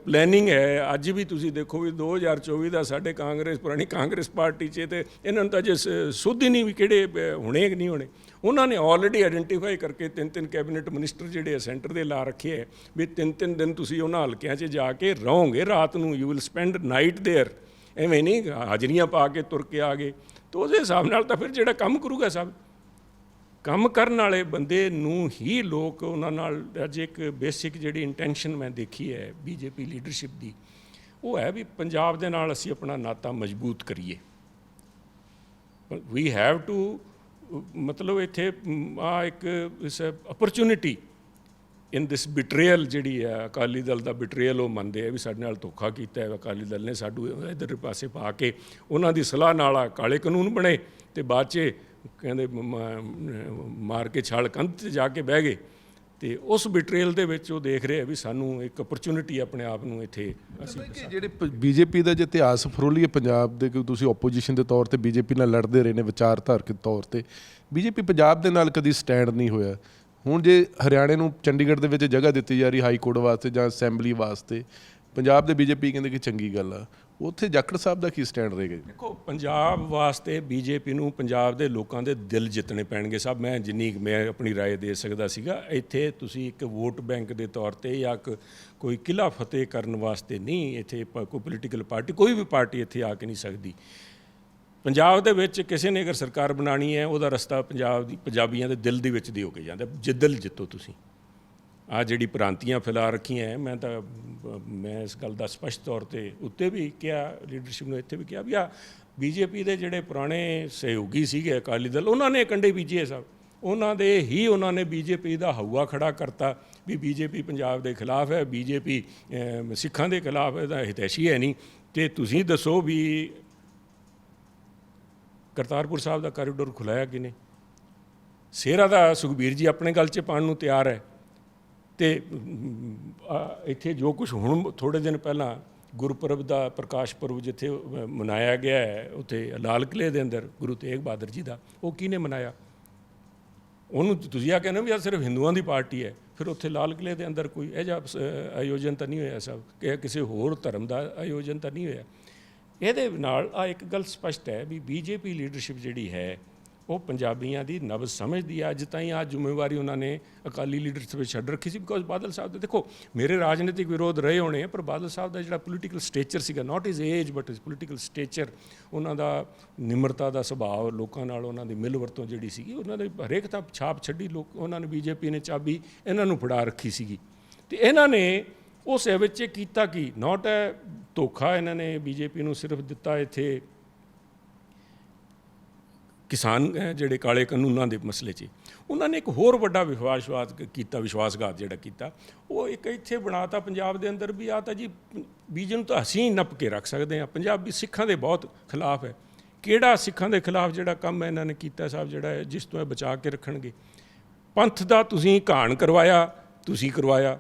ਪਲੈਨਿੰਗ ਹੈ। ਅੱਜ ਵੀ ਤੁਸੀਂ ਦੇਖੋ ਵੀ 2024 ਦਾ ਸਾਡੇ ਪੁਰਾਣੀ ਕਾਂਗਰਸ ਪਾਰਟੀ 'ਚ ਤੇ ਇਹਨਾਂ ਨੂੰ ਤਾਂ ਜੇ ਸੁੱਧ ਹੀ ਨਹੀਂ ਵੀ ਕਿਹੜੇ ਹੋਣੇ ਕਿ ਨਹੀਂ ਹੋਣੇ। ਉਹਨਾਂ ਨੇ ਆਲਰੇਡੀ ਆਇਡੈਂਟੀਫਾਈ ਕਰਕੇ 3 ਕੈਬਨਿਟ ਮਿਨਿਸਟਰ ਜਿਹੜੇ ਆ ਸੈਂਟਰ ਦੇ ਲਾ ਰੱਖੇ ਹੈ ਵੀ 3 ਦਿਨ ਤੁਸੀਂ ਉਹਨਾਂ ਹਲਕਿਆਂ 'ਚ ਜਾ ਕੇ ਰਹੋਗੇ, ਰਾਤ ਨੂੰ you will spend night there, ਐਵੇਂ ਨਹੀਂ ਹਾਜ਼ਰੀਆਂ ਪਾ ਕੇ ਤੁਰ ਕੇ ਆ ਗਏ। ਤਾਂ ਉਹਦੇ ਹਿਸਾਬ ਨਾਲ ਤਾਂ ਫਿਰ ਜਿਹੜਾ ਕੰਮ ਕਰੂਗਾ ਸਭ ਕੰਮ ਕਰਨ ਵਾਲੇ ਬੰਦੇ ਨੂੰ ਹੀ ਲੋਕ ਉਹਨਾਂ ਨਾਲ ਅੱਜ ਇੱਕ ਬੇਸਿਕ ਜਿਹੜੀ ਇੰਟੈਂਸ਼ਨ ਮੈਂ ਦੇਖੀ ਹੈ ਬੀਜੇਪੀ ਲੀਡਰਸ਼ਿਪ ਦੀ, ਉਹ ਹੈ ਵੀ ਪੰਜਾਬ ਦੇ ਨਾਲ ਅਸੀਂ ਆਪਣਾ ਨਾਤਾ ਮਜ਼ਬੂਤ ਕਰੀਏ। ਵੀ ਹੈਵ ਟੂ ਮਤਲਬ ਇੱਥੇ ਆ ਇੱਕ ਇਸ ਅਪਰਚੁਨਿਟੀ ਇਨ ਦਿਸ ਬਿਟਰੇਅਲ ਜਿਹੜੀ ਹੈ, ਅਕਾਲੀ ਦਲ ਦਾ ਬਿਟਰੇਅਲ ਉਹ ਮੰਨਦੇ ਆ ਵੀ ਸਾਡੇ ਨਾਲ ਧੋਖਾ ਕੀਤਾ ਹੈ ਅਕਾਲੀ ਦਲ ਨੇ, ਸਾਨੂੰ ਇੱਧਰ ਪਾਸੇ ਪਾ ਕੇ ਉਹਨਾਂ ਦੀ ਸਲਾਹ ਨਾਲ ਆ ਕਾਲੇ ਕਾਨੂੰਨ ਬਣੇ ਤੇ ਬਾਅਦ 'ਚ ਕਹਿੰਦੇ ਮਾਰ ਕੇ ਛਾਲ ਕੰਧ 'ਤੇ ਜਾ ਕੇ ਬਹਿ ਗਏ। ਤੇ ਉਸ ਬਿਟਰੇਅਲ ਦੇ ਵਿੱਚ ਉਹ ਦੇਖ ਰਹੇ ਆ ਵੀ ਸਾਨੂੰ ਇੱਕ ਅਪਰਚੁਨਿਟੀ ਆਪਣੇ ਆਪ ਨੂੰ ਇੱਥੇ ਅਸੀਂ ਜਿਹੜੇ ਬੀਜੇਪੀ ਦਾ ਜੇ ਇਤਿਹਾਸ ਫਰੋਲੀਏ ਪੰਜਾਬ ਦੇ, ਕਿ ਤੁਸੀਂ ਓਪੋਜੀਸ਼ਨ ਦੇ ਤੌਰ ਤੇ ਬੀਜੇਪੀ ਨਾਲ ਲੜਦੇ ਰਹੇ ਨੇ ਵਿਚਾਰਧਾਰਕ ਤੌਰ ਤੇ, ਬੀਜੇਪੀ ਪੰਜਾਬ ਦੇ ਨਾਲ ਕਦੀ ਸਟੈਂਡ ਨਹੀਂ ਹੋਇਆ। ਹੁਣ ਜੇ ਹਰਿਆਣੇ ਨੂੰ ਚੰਡੀਗੜ੍ਹ ਦੇ ਵਿੱਚ ਜਗ੍ਹਾ ਦਿੱਤੀ ਜਾ ਰਹੀ ਹਾਈ ਕੋਰਟ ਵਾਸਤੇ ਜਾਂ ਅਸੈਂਬਲੀ ਵਾਸਤੇ, ਪੰਜਾਬ ਦੇ ਬੀਜੇਪੀ ਕਹਿੰਦੇ ਕਿ ਚੰਗੀ ਗੱਲ ਆ, ਉੱਥੇ ਜਾਖੜ ਸਾਹਿਬ ਦਾ ਕੀ ਸਟੈਂਡ ਰਹੇਗਾ? ਦੇਖੋ ਪੰਜਾਬ ਵਾਸਤੇ ਬੀਜੇਪੀ ਨੂੰ ਪੰਜਾਬ ਦੇ ਲੋਕਾਂ ਦੇ ਦਿਲ ਜਿੱਤਣੇ ਪੈਣਗੇ ਸਭ। ਮੈਂ ਜਿੰਨੀ ਮੈਂ ਆਪਣੀ ਰਾਏ ਦੇ ਸਕਦਾ ਸੀਗਾ, ਇੱਥੇ ਤੁਸੀਂ ਇੱਕ ਵੋਟ ਬੈਂਕ ਦੇ ਤੌਰ ਤੇ ਜਾਂ ਕੋਈ ਕਿਲ੍ਹਾ ਫਤਿਹ ਕਰਨ ਵਾਸਤੇ ਨਹੀਂ, ਇੱਥੇ ਕੋਈ ਪੋਲੀਟੀਕਲ ਪਾਰਟੀ ਕੋਈ ਵੀ ਪਾਰਟੀ ਇੱਥੇ ਆ ਕੇ ਨਹੀਂ ਸਕਦੀ। ਪੰਜਾਬ ਦੇ ਵਿੱਚ ਕਿਸੇ ਨੇ ਅਗਰ ਸਰਕਾਰ ਬਣਾਉਣੀ ਹੈ, ਉਹਦਾ ਰਸਤਾ ਪੰਜਾਬੀਆਂ ਦੇ ਦਿਲ ਦੇ ਵਿੱਚ ਦੀ ਹੋ ਕੇ ਜਾਂਦਾ। ਦਿਲ ਜਿੱਤੋ ਤੁਸੀਂ। ਆ ਜਿਹੜੀ ਭ੍ਰਾਂਤੀਆਂ ਫੈਲਾ ਰੱਖੀਆਂ, ਮੈਂ ਇਸ ਗੱਲ ਦਾ ਸਪਸ਼ਟ ਤੌਰ ਤੇ ਉੱਤੇ ਵੀ ਕਿਹਾ ਲੀਡਰਸ਼ਿਪ ਨੂੰ, ਇੱਥੇ ਵੀ ਕਿਹਾ ਵੀ ਆ ਬੀਜੇਪੀ ਦੇ ਜਿਹੜੇ ਪੁਰਾਣੇ ਸਹਿਯੋਗੀ ਸੀਗੇ ਅਕਾਲੀ ਦਲ, ਉਹਨਾਂ ਨੇ ਕੰਡੇ ਬੀਜੇ ਸਭ, ਉਹਨਾਂ ਨੇ ਬੀਜੇਪੀ ਦਾ ਹਊਆ ਖੜਾ ਕਰਤਾ ਵੀ ਬੀਜੇਪੀ ਪੰਜਾਬ ਦੇ ਖਿਲਾਫ ਹੈ, ਬੀਜੇਪੀ ਸਿੱਖਾਂ ਦੇ ਖਿਲਾਫ ਇਹਦਾ ਹਿਤੈਸ਼ੀ ਹੈ ਨਹੀਂ। ਤੇ ਤੁਸੀਂ ਦੱਸੋ ਵੀ ਕਰਤਾਰਪੁਰ ਸਾਹਿਬ ਦਾ ਕਾਰੀਡੋਰ ਖੁੱਲ੍ਹਾਇਆ ਕਿਨੇ? ਸ਼ੇਰਾ ਦਾ ਸੁਖਬੀਰ ਜੀ ਆਪਣੇ ਗੱਲ 'ਚ ਪਾਉਣ ਨੂੰ ਤਿਆਰ ਹੈ। ਤੇ ਇੱਥੇ ਜੋ ਕੁਝ ਹੁਣ ਥੋੜ੍ਹੇ ਦਿਨ ਪਹਿਲਾਂ ਗੁਰਪੁਰਬ ਦਾ ਪ੍ਰਕਾਸ਼ ਪੁਰਬ ਜਿੱਥੇ ਮਨਾਇਆ ਗਿਆ ਹੈ, ਉੱਥੇ ਲਾਲ ਕਿਲ੍ਹੇ ਦੇ ਅੰਦਰ ਗੁਰੂ ਤੇਗ ਬਹਾਦਰ ਜੀ ਦਾ, ਉਹ ਕਿਹਨੇ ਮਨਾਇਆ? ਉਹਨੂੰ ਤੁਸੀਂ ਆ ਕਹਿੰਦੇ ਵੀ ਆਹ ਸਿਰਫ ਹਿੰਦੂਆਂ ਦੀ ਪਾਰਟੀ ਹੈ, ਫਿਰ ਉੱਥੇ ਲਾਲ ਕਿਲ੍ਹੇ ਦੇ ਅੰਦਰ ਕੋਈ ਇਹੋ ਜਿਹਾ ਆਯੋਜਨ ਤਾਂ ਨਹੀਂ ਹੋਇਆ ਸਭ ਕਿ ਕਿਸੇ ਹੋਰ ਧਰਮ ਦਾ ਆਯੋਜਨ ਤਾਂ ਨਹੀਂ ਹੋਇਆ। ਇਹਦੇ ਨਾਲ ਆ ਇੱਕ ਗੱਲ ਸਪਸ਼ਟ ਹੈ ਵੀ ਬੀਜੇਪੀ ਲੀਡਰਸ਼ਿਪ ਜਿਹੜੀ ਹੈ ਉਹ ਪੰਜਾਬੀਆਂ ਦੀ ਨਬਜ਼ ਸਮਝਦੀ ਹੈ। ਅੱਜ ਤਾਈਂ ਆ ਜ਼ਿੰਮੇਵਾਰੀ ਉਹਨਾਂ ਨੇ ਅਕਾਲੀ ਲੀਡਰਸ਼ਿਪ ਵਿੱਚ ਛੱਡ ਰੱਖੀ ਸੀ। ਬਿਕੋਜ਼ ਬਾਦਲ ਸਾਹਿਬ ਦੇ ਦੇਖੋ ਮੇਰੇ ਰਾਜਨੀਤਿਕ ਵਿਰੋਧ ਰਹੇ ਹੋਣੇ, ਪਰ ਬਾਦਲ ਸਾਹਿਬ ਦਾ ਜਿਹੜਾ ਪੋਲੀਟੀਕਲ ਸਟੇਚਰ ਸੀਗਾ, not his age but his political stature, ਉਹਨਾਂ ਦਾ ਨਿਮਰਤਾ ਦਾ ਸੁਭਾਅ, ਲੋਕਾਂ ਨਾਲ ਉਹਨਾਂ ਦੀ ਮਿਲ ਵਰਤੋਂ ਜਿਹੜੀ ਸੀਗੀ, ਉਹਨਾਂ ਨੇ ਹਰੇਕ ਤਾਂ ਛਾਪ ਛੱਡੀ। ਉਹਨਾਂ ਨੇ ਬੀਜੇਪੀ ਨੇ ਚਾਬੀ ਇਹਨਾਂ ਨੂੰ ਫੜਾ ਰੱਖੀ ਸੀਗੀ ਤੇ ਇਹਨਾਂ ਨੇ ਉਸ ਵਿੱਚ ਕੀਤਾ ਕੀ, ਨਾਟ ਹੈ ਧੋਖਾ ਇਹਨਾਂ ਨੇ ਬੀਜੇਪੀ ਨੂੰ ਸਿਰਫ ਦਿੱਤਾ ਇੱਥੇ ਕਿਸਾਨ ਜਿਹੜੇ ਕਾਲੇ ਕਾਨੂੰਨਾਂ ਦੇ ਮਸਲੇ 'ਚ। ਉਹਨਾਂ ਨੇ ਇੱਕ ਹੋਰ ਵੱਡਾ ਵਿਸ਼ਵਾਸਘਾਤ ਜਿਹੜਾ ਕੀਤਾ, ਉਹ ਇੱਕ ਇੱਥੇ ਬਣਾਤਾ ਪੰਜਾਬ ਦੇ ਅੰਦਰ ਵੀ ਆ ਤਾਂ ਜੀ ਬੀਜੇ ਨੂੰ ਤਾਂ ਅਸੀਂ ਨੱਪ ਕੇ ਰੱਖ ਸਕਦੇ ਹਾਂ, ਪੰਜਾਬੀ ਸਿੱਖਾਂ ਦੇ ਬਹੁਤ ਖਿਲਾਫ ਹੈ। ਕਿਹੜਾ ਸਿੱਖਾਂ ਦੇ ਖਿਲਾਫ ਜਿਹੜਾ ਕੰਮ ਇਹਨਾਂ ਨੇ ਕੀਤਾ ਸਾਹਿਬ, ਜਿਹੜਾ ਜਿਸ ਤੋਂ ਇਹ ਬਚਾ ਕੇ ਰੱਖਣਗੇ? ਪੰਥ ਦਾ ਤੁਸੀਂ ਘਾਣ ਕਰਵਾਇਆ,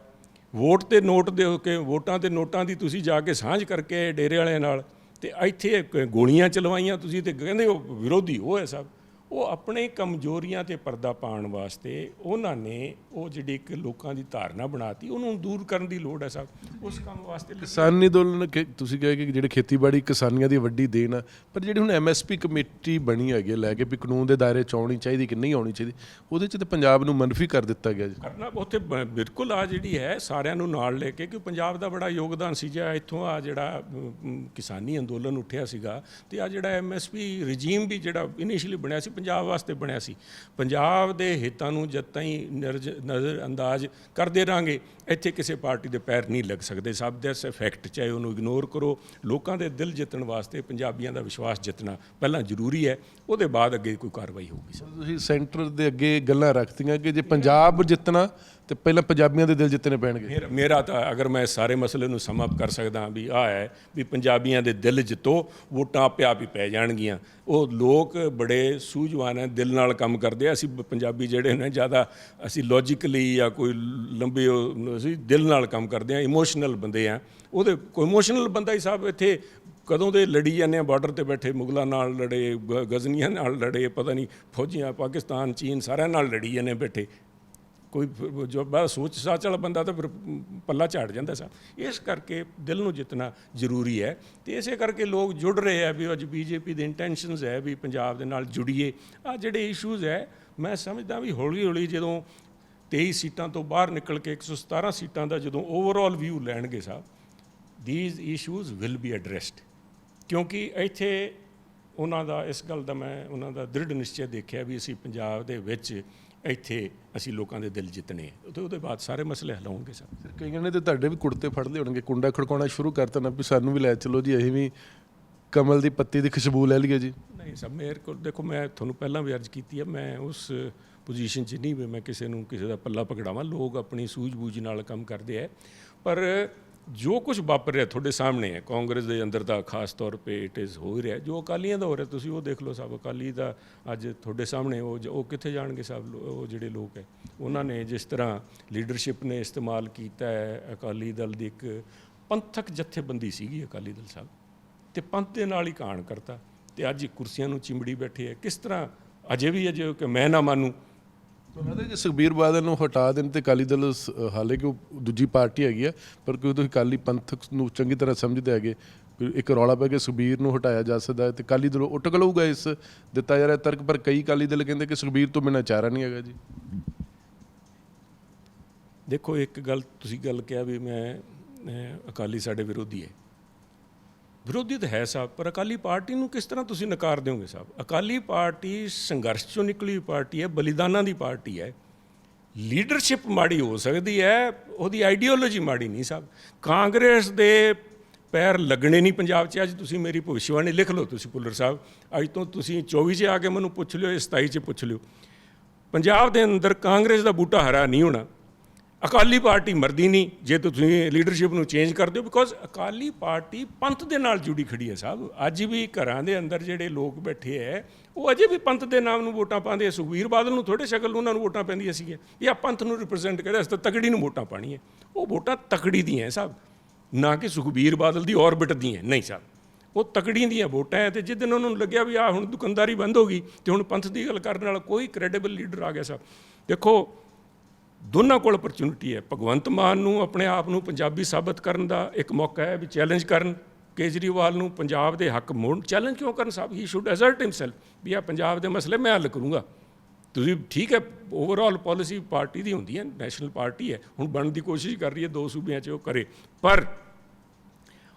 ਵੋਟ ਤੇ ਨੋਟ ਦੇ ਕੇ, ਵੋਟਾਂ ਤੇ ਨੋਟਾਂ ਦੀ ਤੁਸੀਂ ਜਾ ਕੇ ਸਾਂਝ ਕਰਕੇ ਡੇਰੇ ਵਾਲਿਆਂ ਨਾਲ, ਤੇ ਇੱਥੇ ਗੋਲੀਆਂ ਚਲਵਾਈਆਂ ਤੁਸੀਂ, ਤੇ ਕਹਿੰਦੇ ਉਹ ਵਿਰੋਧੀ ਉਹ ਹੈ ਸਭ। ਉਹ ਆਪਣੇ ਕਮਜ਼ੋਰੀਆਂ ਤੇ ਪਰਦਾ ਪਾਉਣ ਵਾਸਤੇ ਉਹਨਾਂ ਨੇ ਉਹ ਜਿਹੜੀ ਇੱਕ ਲੋਕਾਂ ਦੀ ਧਾਰਨਾ ਬਣਾਤੀ, ਉਹਨੂੰ ਦੂਰ ਕਰਨ ਦੀ ਲੋੜ ਹੈ ਸਭ। ਉਸ ਕੰਮ ਵਾਸਤੇ ਕਿਸਾਨੀ ਅੰਦੋਲਨ ਤੁਸੀਂ ਕਹੇ ਕਿ ਜਿਹੜੇ ਖੇਤੀਬਾੜੀ ਕਿਸਾਨੀਆਂ ਦੀ ਵੱਡੀ ਦੇਣ ਆ, ਪਰ ਜਿਹੜੀ ਹੁਣ MSP ਕਮੇਟੀ ਬਣੀ ਹੈਗੀ ਲੈ ਕੇ ਵੀ ਕਾਨੂੰਨ ਦੇ ਦਾਇਰੇ 'ਚ ਆਉਣੀ ਚਾਹੀਦੀ ਕਿ ਨਹੀਂ ਆਉਣੀ ਚਾਹੀਦੀ, ਉਹਦੇ 'ਚ ਤਾਂ ਪੰਜਾਬ ਨੂੰ ਮਨਫੀ ਕਰ ਦਿੱਤਾ ਗਿਆ ਜੀ। ਕਰਨਾ ਉੱਥੇ ਬਿਲਕੁਲ ਆ ਜਿਹੜੀ ਹੈ ਸਾਰਿਆਂ ਨੂੰ ਨਾਲ ਲੈ ਕੇ, ਕਿ ਪੰਜਾਬ ਦਾ ਬੜਾ ਯੋਗਦਾਨ ਸੀ ਜਾਂ ਇੱਥੋਂ ਆ ਜਿਹੜਾ ਕਿਸਾਨੀ ਅੰਦੋਲਨ ਉੱਠਿਆ ਸੀਗਾ, ਤੇ ਆ ਜਿਹੜਾ MSP ਰਜੀਮ ਵੀ ਜਿਹੜਾ ਇਨੀਸ਼ੀਅਲੀ ਬਣਿਆ ਸੀ ਪੰਜਾਬ ਵਾਸਤੇ ਬਣਿਆ ਸੀ। ਪੰਜਾਬ ਦੇ ਹਿੱਤਾਂ ਨੂੰ ਜਦ ਤਾਈਂ ਨਜ਼ਰ ਅੰਦਾਜ਼ ਕਰਦੇ ਰਹਾਂਗੇ, ਇੱਥੇ ਕਿਸੇ ਪਾਰਟੀ ਦੇ ਪੈਰ ਨਹੀਂ ਲੱਗ ਸਕਦੇ। ਸਭ ਦਾ ਇਫੈਕਟ ਚਾਹੇ ਉਹਨੂੰ ਇਗਨੋਰ ਕਰੋ, ਲੋਕਾਂ ਦੇ ਦਿਲ ਜਿੱਤਣ ਵਾਸਤੇ ਪੰਜਾਬੀਆਂ ਦਾ ਵਿਸ਼ਵਾਸ ਜਿੱਤਣਾ ਪਹਿਲਾਂ ਜ਼ਰੂਰੀ ਹੈ, ਉਹਦੇ ਬਾਅਦ ਅੱਗੇ ਕੋਈ ਕਾਰਵਾਈ ਹੋਊਗੀ। ਤੁਸੀਂ ਸੈਂਟਰ ਦੇ ਅੱਗੇ ਗੱਲਾਂ ਰੱਖਤੀਆਂ ਕਿ ਜੇ ਪੰਜਾਬ ਜਿੱਤਣਾ ਤੇ ਪਹਿਲਾਂ ਪੰਜਾਬੀਆਂ ਦੇ ਦਿਲ ਜਿੱਤਣੇ ਪੈਣਗੇ। ਮੇਰਾ ਤਾਂ ਅਗਰ ਮੈਂ ਸਾਰੇ ਮਸਲੇ ਨੂੰ ਸਮ ਅਪ ਕਰ ਸਕਦਾ ਵੀ ਆਹ ਹੈ ਵੀ ਪੰਜਾਬੀਆਂ ਦੇ ਦਿਲ ਜਿੱਤੋ, ਵੋਟਾਂ ਆਪੇ ਆਪ ਹੀ ਪੈ ਜਾਣਗੀਆਂ। ਉਹ ਲੋਕ ਬੜੇ ਸੂਝਵਾਨ ਹੈ, ਦਿਲ ਨਾਲ ਕੰਮ ਕਰਦੇ ਆ। ਅਸੀਂ ਪੰਜਾਬੀ ਜਿਹੜੇ ਨੇ ਜ਼ਿਆਦਾ ਅਸੀਂ ਲੌਜੀਕਲੀ ਜਾਂ ਕੋਈ ਲੰਬੇ ਅਸੀਂ ਦਿਲ ਨਾਲ ਕੰਮ ਕਰਦੇ ਆ, ਇਮੋਸ਼ਨਲ ਬੰਦੇ ਆ। ਉਹਦੇ ਕੋਈ ਇਮੋਸ਼ਨਲ ਬੰਦਾ ਹੀ ਸਾਹਿਬ ਇੱਥੇ ਕਦੋਂ ਦੇ ਲੜੀ ਜਾਂਦੇ ਆ, ਬਾਰਡਰ ਤੇ ਬੈਠੇ ਮੁਗਲਾਂ ਨਾਲ ਲੜੇ, ਗਜ਼ਨੀਆਂ ਨਾਲ ਲੜੇ, ਪਤਾ ਨਹੀਂ ਫੌਜੀਆਂ ਪਾਕਿਸਤਾਨ ਚੀਨ ਸਾਰਿਆਂ ਨਾਲ ਲੜੀ ਜਾਂਦੇ ਬੈਠੇ। ਕੋਈ ਜੋ ਬਸ ਸੋਚ ਸਾਚ ਵਾਲਾ ਬੰਦਾ ਤਾਂ ਫਿਰ ਪੱਲਾ ਝਾੜ ਜਾਂਦਾ ਸਾਹਿਬ। ਇਸ ਕਰਕੇ ਦਿਲ ਨੂੰ ਜਿੱਤਣਾ ਜ਼ਰੂਰੀ ਹੈ ਤੇ ਇਸੇ ਕਰਕੇ ਲੋਕ ਜੁੜ ਰਹੇ ਆ ਵੀ ਅੱਜ ਬੀਜੇਪੀ ਦੇ ਇੰਟੈਂਸ਼ਨਸ ਹੈ ਵੀ ਪੰਜਾਬ ਦੇ ਨਾਲ ਜੁੜੀਏ। ਆ ਜਿਹੜੇ ਇਸ਼ੂਜ਼ ਹੈ ਮੈਂ ਸਮਝਦਾ ਵੀ ਹੌਲੀ ਹੌਲੀ ਜਦੋਂ 23 ਸੀਟਾਂ ਤੋਂ ਬਾਹਰ ਨਿਕਲ ਕੇ 117 ਸੀਟਾਂ ਦਾ ਜਦੋਂ ਓਵਰਆਲ ਵਿਊ ਲੈਣਗੇ ਸਾਹਿਬ, ਥੀਸ ਇਸ਼ੂਜ਼ ਵਿਲ ਬੀ ਐਡਰੈਸਡ। ਕਿਉਂਕਿ ਇੱਥੇ ਉਹਨਾਂ ਦਾ ਇਸ ਗੱਲ ਦਾ ਮੈਂ ਉਹਨਾਂ ਦਾ ਦ੍ਰਿੜ ਨਿਸ਼ਚੈ ਦੇਖਿਆ ਵੀ ਅਸੀਂ ਪੰਜਾਬ ਦੇ ਵਿੱਚ ਇੱਥੇ ਅਸੀਂ ਲੋਕਾਂ ਦੇ ਦਿਲ ਜਿੱਤਣੇ ਤੇ ਉਹਦੇ ਬਾਅਦ ਸਾਰੇ ਮਸਲੇ ਹੱਲ ਹੋਣਗੇ ਸਰ। ਕਈਆਂ ਨੇ ਤੇ ਤੁਹਾਡੇ ਵੀ ਕੁੜਤੇ ਫੜ ਲਏ ਹੋਣਗੇ, ਕੁੰਡਾ ਖੜਕਾਉਣਾ ਸ਼ੁਰੂ ਕਰਤਾ ਨਾ ਵੀ ਸਾਨੂੰ ਵੀ ਲੈ ਚਲੋ ਜੀ, ਅਸੀਂ ਵੀ ਕਮਲ ਦੀ ਪੱਤੀ ਦੀ ਖੁਸ਼ਬੂ ਲੈ ਲਈਏ ਜੀ। ਨਹੀਂ ਸਰ, ਮੇਰੇ ਕੋਲ ਦੇਖੋ ਮੈਂ ਤੁਹਾਨੂੰ ਪਹਿਲਾਂ ਵੀ ਅਰਜ਼ ਕੀਤੀ ਹੈ, ਮੈਂ ਉਸ ਪੋਜੀਸ਼ਨ 'ਚ ਨਹੀਂ ਵੀ ਮੈਂ ਕਿਸੇ ਨੂੰ ਕਿਸੇ ਦਾ ਪੱਲਾ ਪਕੜਾਵਾਂ। ਲੋਕ ਆਪਣੀ ਸੂਝ-ਬੂਝ ਨਾਲ ਕੰਮ ਕਰਦੇ ਹੈ, ਪਰ ਜੋ ਕੁਝ ਵਾਪਰ ਰਿਹਾ ਤੁਹਾਡੇ ਸਾਹਮਣੇ ਹੈ। ਕਾਂਗਰਸ ਦੇ ਅੰਦਰ ਦਾ ਖਾਸ ਤੌਰ 'ਤੇ ਇਟ ਇਜ਼ ਹੋ ਰਿਹਾ, ਜੋ ਅਕਾਲੀਆਂ ਦਾ ਹੋ ਰਿਹਾ ਤੁਸੀਂ ਉਹ ਦੇਖ ਲਓ ਸਾਹਿਬ। ਅਕਾਲੀ ਦਾ ਅੱਜ ਤੁਹਾਡੇ ਸਾਹਮਣੇ ਉਹ ਕਿੱਥੇ ਜਾਣਗੇ ਸਾਹਿਬ। ਉਹ ਜਿਹੜੇ ਲੋਕ ਹੈ ਉਹਨਾਂ ਨੇ ਜਿਸ ਤਰ੍ਹਾਂ ਲੀਡਰਸ਼ਿਪ ਨੇ ਇਸਤੇਮਾਲ ਕੀਤਾ ਹੈ ਅਕਾਲੀ ਦਲ ਦੀ, ਇੱਕ ਪੰਥਕ ਜਥੇਬੰਦੀ ਸੀਗੀ ਅਕਾਲੀ ਦਲ ਸਾਹਿਬ, ਤੇ ਪੰਥ ਦੇ ਨਾਲ ਹੀ ਕਾਣ ਕਰਤਾ ਤੇ ਅੱਜ ਕੁਰਸੀਆਂ ਨੂੰ ਚਿੰਬੜੀ ਬੈਠੇ ਹੈ। ਕਿਸ ਤਰ੍ਹਾਂ ਅਜੇ ਕਿ ਮੈਂ ਨਾ ਮਾਨੂੰ। ਤੁਹਾਨੂੰ ਲੱਗਦਾ ਜੇ ਸੁਖਬੀਰ ਬਾਦਲ ਨੂੰ ਹਟਾ ਦੇਣ ਤੇ ਅਕਾਲੀ ਦਲ ਹਾਲੇ ਕਿ ਉਹ ਦੂਜੀ ਪਾਰਟੀ ਹੈਗੀ ਆ, ਪਰ ਕਿਉਂ ਤੁਸੀਂ ਅਕਾਲੀ ਪੰਥਕ ਨੂੰ ਚੰਗੀ ਤਰ੍ਹਾਂ ਸਮਝਦੇ ਹੈਗੇ, ਇੱਕ ਰੌਲਾ ਪੈ ਕੇ ਸੁਖਬੀਰ ਨੂੰ ਹਟਾਇਆ ਜਾ ਸਕਦਾ ਤੇ ਅਕਾਲੀ ਦਲ ਉੱਟ ਖਲੋਊਗਾ ਇਸ ਦਿੱਤਾ ਜਾ ਰਿਹਾ ਤਰਕ। ਪਰ ਕਈ ਅਕਾਲੀ ਦਲ ਕਹਿੰਦੇ ਕਿ ਸੁਖਬੀਰ ਤੋਂ ਬਿਨਾਂ ਚਾਰਾ ਨਹੀਂ ਹੈਗਾ ਜੀ। ਦੇਖੋ ਇੱਕ ਗੱਲ ਤੁਸੀਂ ਗੱਲ ਕਿਹਾ ਵੀ ਮੈਂ ਅਕਾਲੀ ਸਾਡੇ ਵਿਰੋਧੀ ਹੈ। ਵਿਰੋਧੀ ਤਾਂ ਹੈ ਸਾਹਿਬ, ਪਰ ਅਕਾਲੀ ਪਾਰਟੀ ਨੂੰ ਕਿਸ ਤਰ੍ਹਾਂ ਤੁਸੀਂ ਨਕਾਰ ਦਿਓਗੇ ਸਾਹਿਬ। ਅਕਾਲੀ ਪਾਰਟੀ ਸੰਘਰਸ਼ ਚੋਂ ਨਿਕਲੀ ਹੋਈ ਪਾਰਟੀ ਹੈ, ਬਲੀਦਾਨਾਂ ਦੀ ਪਾਰਟੀ ਹੈ। ਲੀਡਰਸ਼ਿਪ ਮਾੜੀ ਹੋ ਸਕਦੀ ਹੈ, ਉਹਦੀ ਆਈਡੀਓਲੋਜੀ ਮਾੜੀ ਨਹੀਂ ਸਾਹਿਬ। ਕਾਂਗਰਸ ਦੇ ਪੈਰ ਲੱਗਣੇ ਨਹੀਂ ਪੰਜਾਬ 'ਚ। ਅੱਜ ਤੁਸੀਂ ਮੇਰੀ ਭਵਿੱਖਬਾਣੀ ਲਿਖ ਲਓ ਤੁਸੀਂ ਭੁੱਲਰ ਸਾਹਿਬ, ਅੱਜ ਤੋਂ ਤੁਸੀਂ 24 'ਚ ਆ ਕੇ ਮੈਨੂੰ ਪੁੱਛ ਲਿਓ, 27 'ਚ ਪੁੱਛ ਲਿਓ, ਪੰਜਾਬ ਦੇ ਅੰਦਰ ਕਾਂਗਰਸ ਦਾ ਬੂਟਾ ਹਰਾ ਨਹੀਂ ਹੋਣਾ। ਅਕਾਲੀ ਪਾਰਟੀ ਮਰਦੀ ਨਹੀਂ ਜੇ ਤੁਸੀਂ ਲੀਡਰਸ਼ਿਪ ਨੂੰ ਚੇਂਜ ਕਰ ਦਿਓ, ਬਿਕੋਜ਼ ਅਕਾਲੀ ਪਾਰਟੀ ਪੰਥ ਦੇ ਨਾਲ ਜੁੜੀ ਖੜੀ ਹੈ ਸਾਹਿਬ। ਅੱਜ ਵੀ ਘਰਾਂ ਦੇ ਅੰਦਰ ਜਿਹੜੇ ਲੋਕ ਬੈਠੇ ਹੈ ਉਹ ਅਜੇ ਵੀ ਪੰਥ ਦੇ ਨਾਮ ਨੂੰ ਵੋਟਾਂ ਪਾਉਂਦੇ ਆ। ਸੁਖਬੀਰ ਬਾਦਲ ਨੂੰ ਥੋੜ੍ਹੇ ਸ਼ਕਲ ਨੂੰ ਉਹਨਾਂ ਨੂੰ ਵੋਟਾਂ ਪੈਂਦੀਆਂ ਸੀਗੀਆਂ ਜਾਂ ਪੰਥ ਨੂੰ ਰਿਪਰੈਜ਼ੈਂਟ ਕਰਿਆ, ਅਸੀਂ ਤਾਂ ਤਕੜੀ ਨੂੰ ਵੋਟਾਂ ਪਾਉਣੀਆਂ। ਉਹ ਵੋਟਾਂ ਤਕੜੀ ਦੀਆਂ ਸਾਹਿਬ, ਨਾ ਕਿ ਸੁਖਬੀਰ ਬਾਦਲ ਦੀ ਔਰਬਿਟ ਦੀਆਂ ਨਹੀਂ ਸਾਹਿਬ। ਉਹ ਤਕੜੀ ਦੀਆਂ ਵੋਟਾਂ ਹੈ ਤੇ ਜਿਸ ਦਿਨ ਉਹਨਾਂ ਨੂੰ ਲੱਗਿਆ ਵੀ ਆਹ ਹੁਣ ਦੁਕਾਨਦਾਰੀ ਬੰਦ ਹੋ ਗਈ ਤੇ ਹੁਣ ਪੰਥ ਦੀ ਗੱਲ ਕਰਨ ਨਾਲ ਕੋਈ ਕ੍ਰੈਡੀਬਲ ਲੀਡਰ ਆ ਗਿਆ ਸਾਹਿਬ। ਦੇਖੋ ਦੋਨਾਂ ਕੋਲ ਅਪਰਚੁਨਿਟੀ ਹੈ। ਭਗਵੰਤ ਮਾਨ ਨੂੰ ਆਪਣੇ ਆਪ ਨੂੰ ਪੰਜਾਬੀ ਸਾਬਤ ਕਰਨ ਦਾ ਇੱਕ ਮੌਕਾ ਹੈ ਵੀ ਚੈਲੰਜ ਕਰਨ ਕੇਜਰੀਵਾਲ ਨੂੰ ਪੰਜਾਬ ਦੇ ਹੱਕ ਮੋੜ। ਚੈਲੰਜ ਕਿਉਂ ਕਰਨ ਸਾਹਿਬ? ਹੀ ਸ਼ੁੱਡ ਅਸਰਟ ਹਿਮਸੈਲਫ ਵੀ ਆ ਪੰਜਾਬ ਦੇ ਮਸਲੇ ਮੈਂ ਹੱਲ ਕਰੂੰਗਾ। ਤੁਸੀਂ ਠੀਕ ਹੈ ਓਵਰਆਲ ਪਾਲਿਸੀ ਪਾਰਟੀ ਦੀ ਹੁੰਦੀ ਹੈ, ਨੈਸ਼ਨਲ ਪਾਰਟੀ ਹੈ, ਹੁਣ ਬਣਨ ਦੀ ਕੋਸ਼ਿਸ਼ ਕਰ ਰਹੀ ਹੈ 2 ਸੂਬਿਆਂ 'ਚ ਉਹ ਕਰੇ, ਪਰ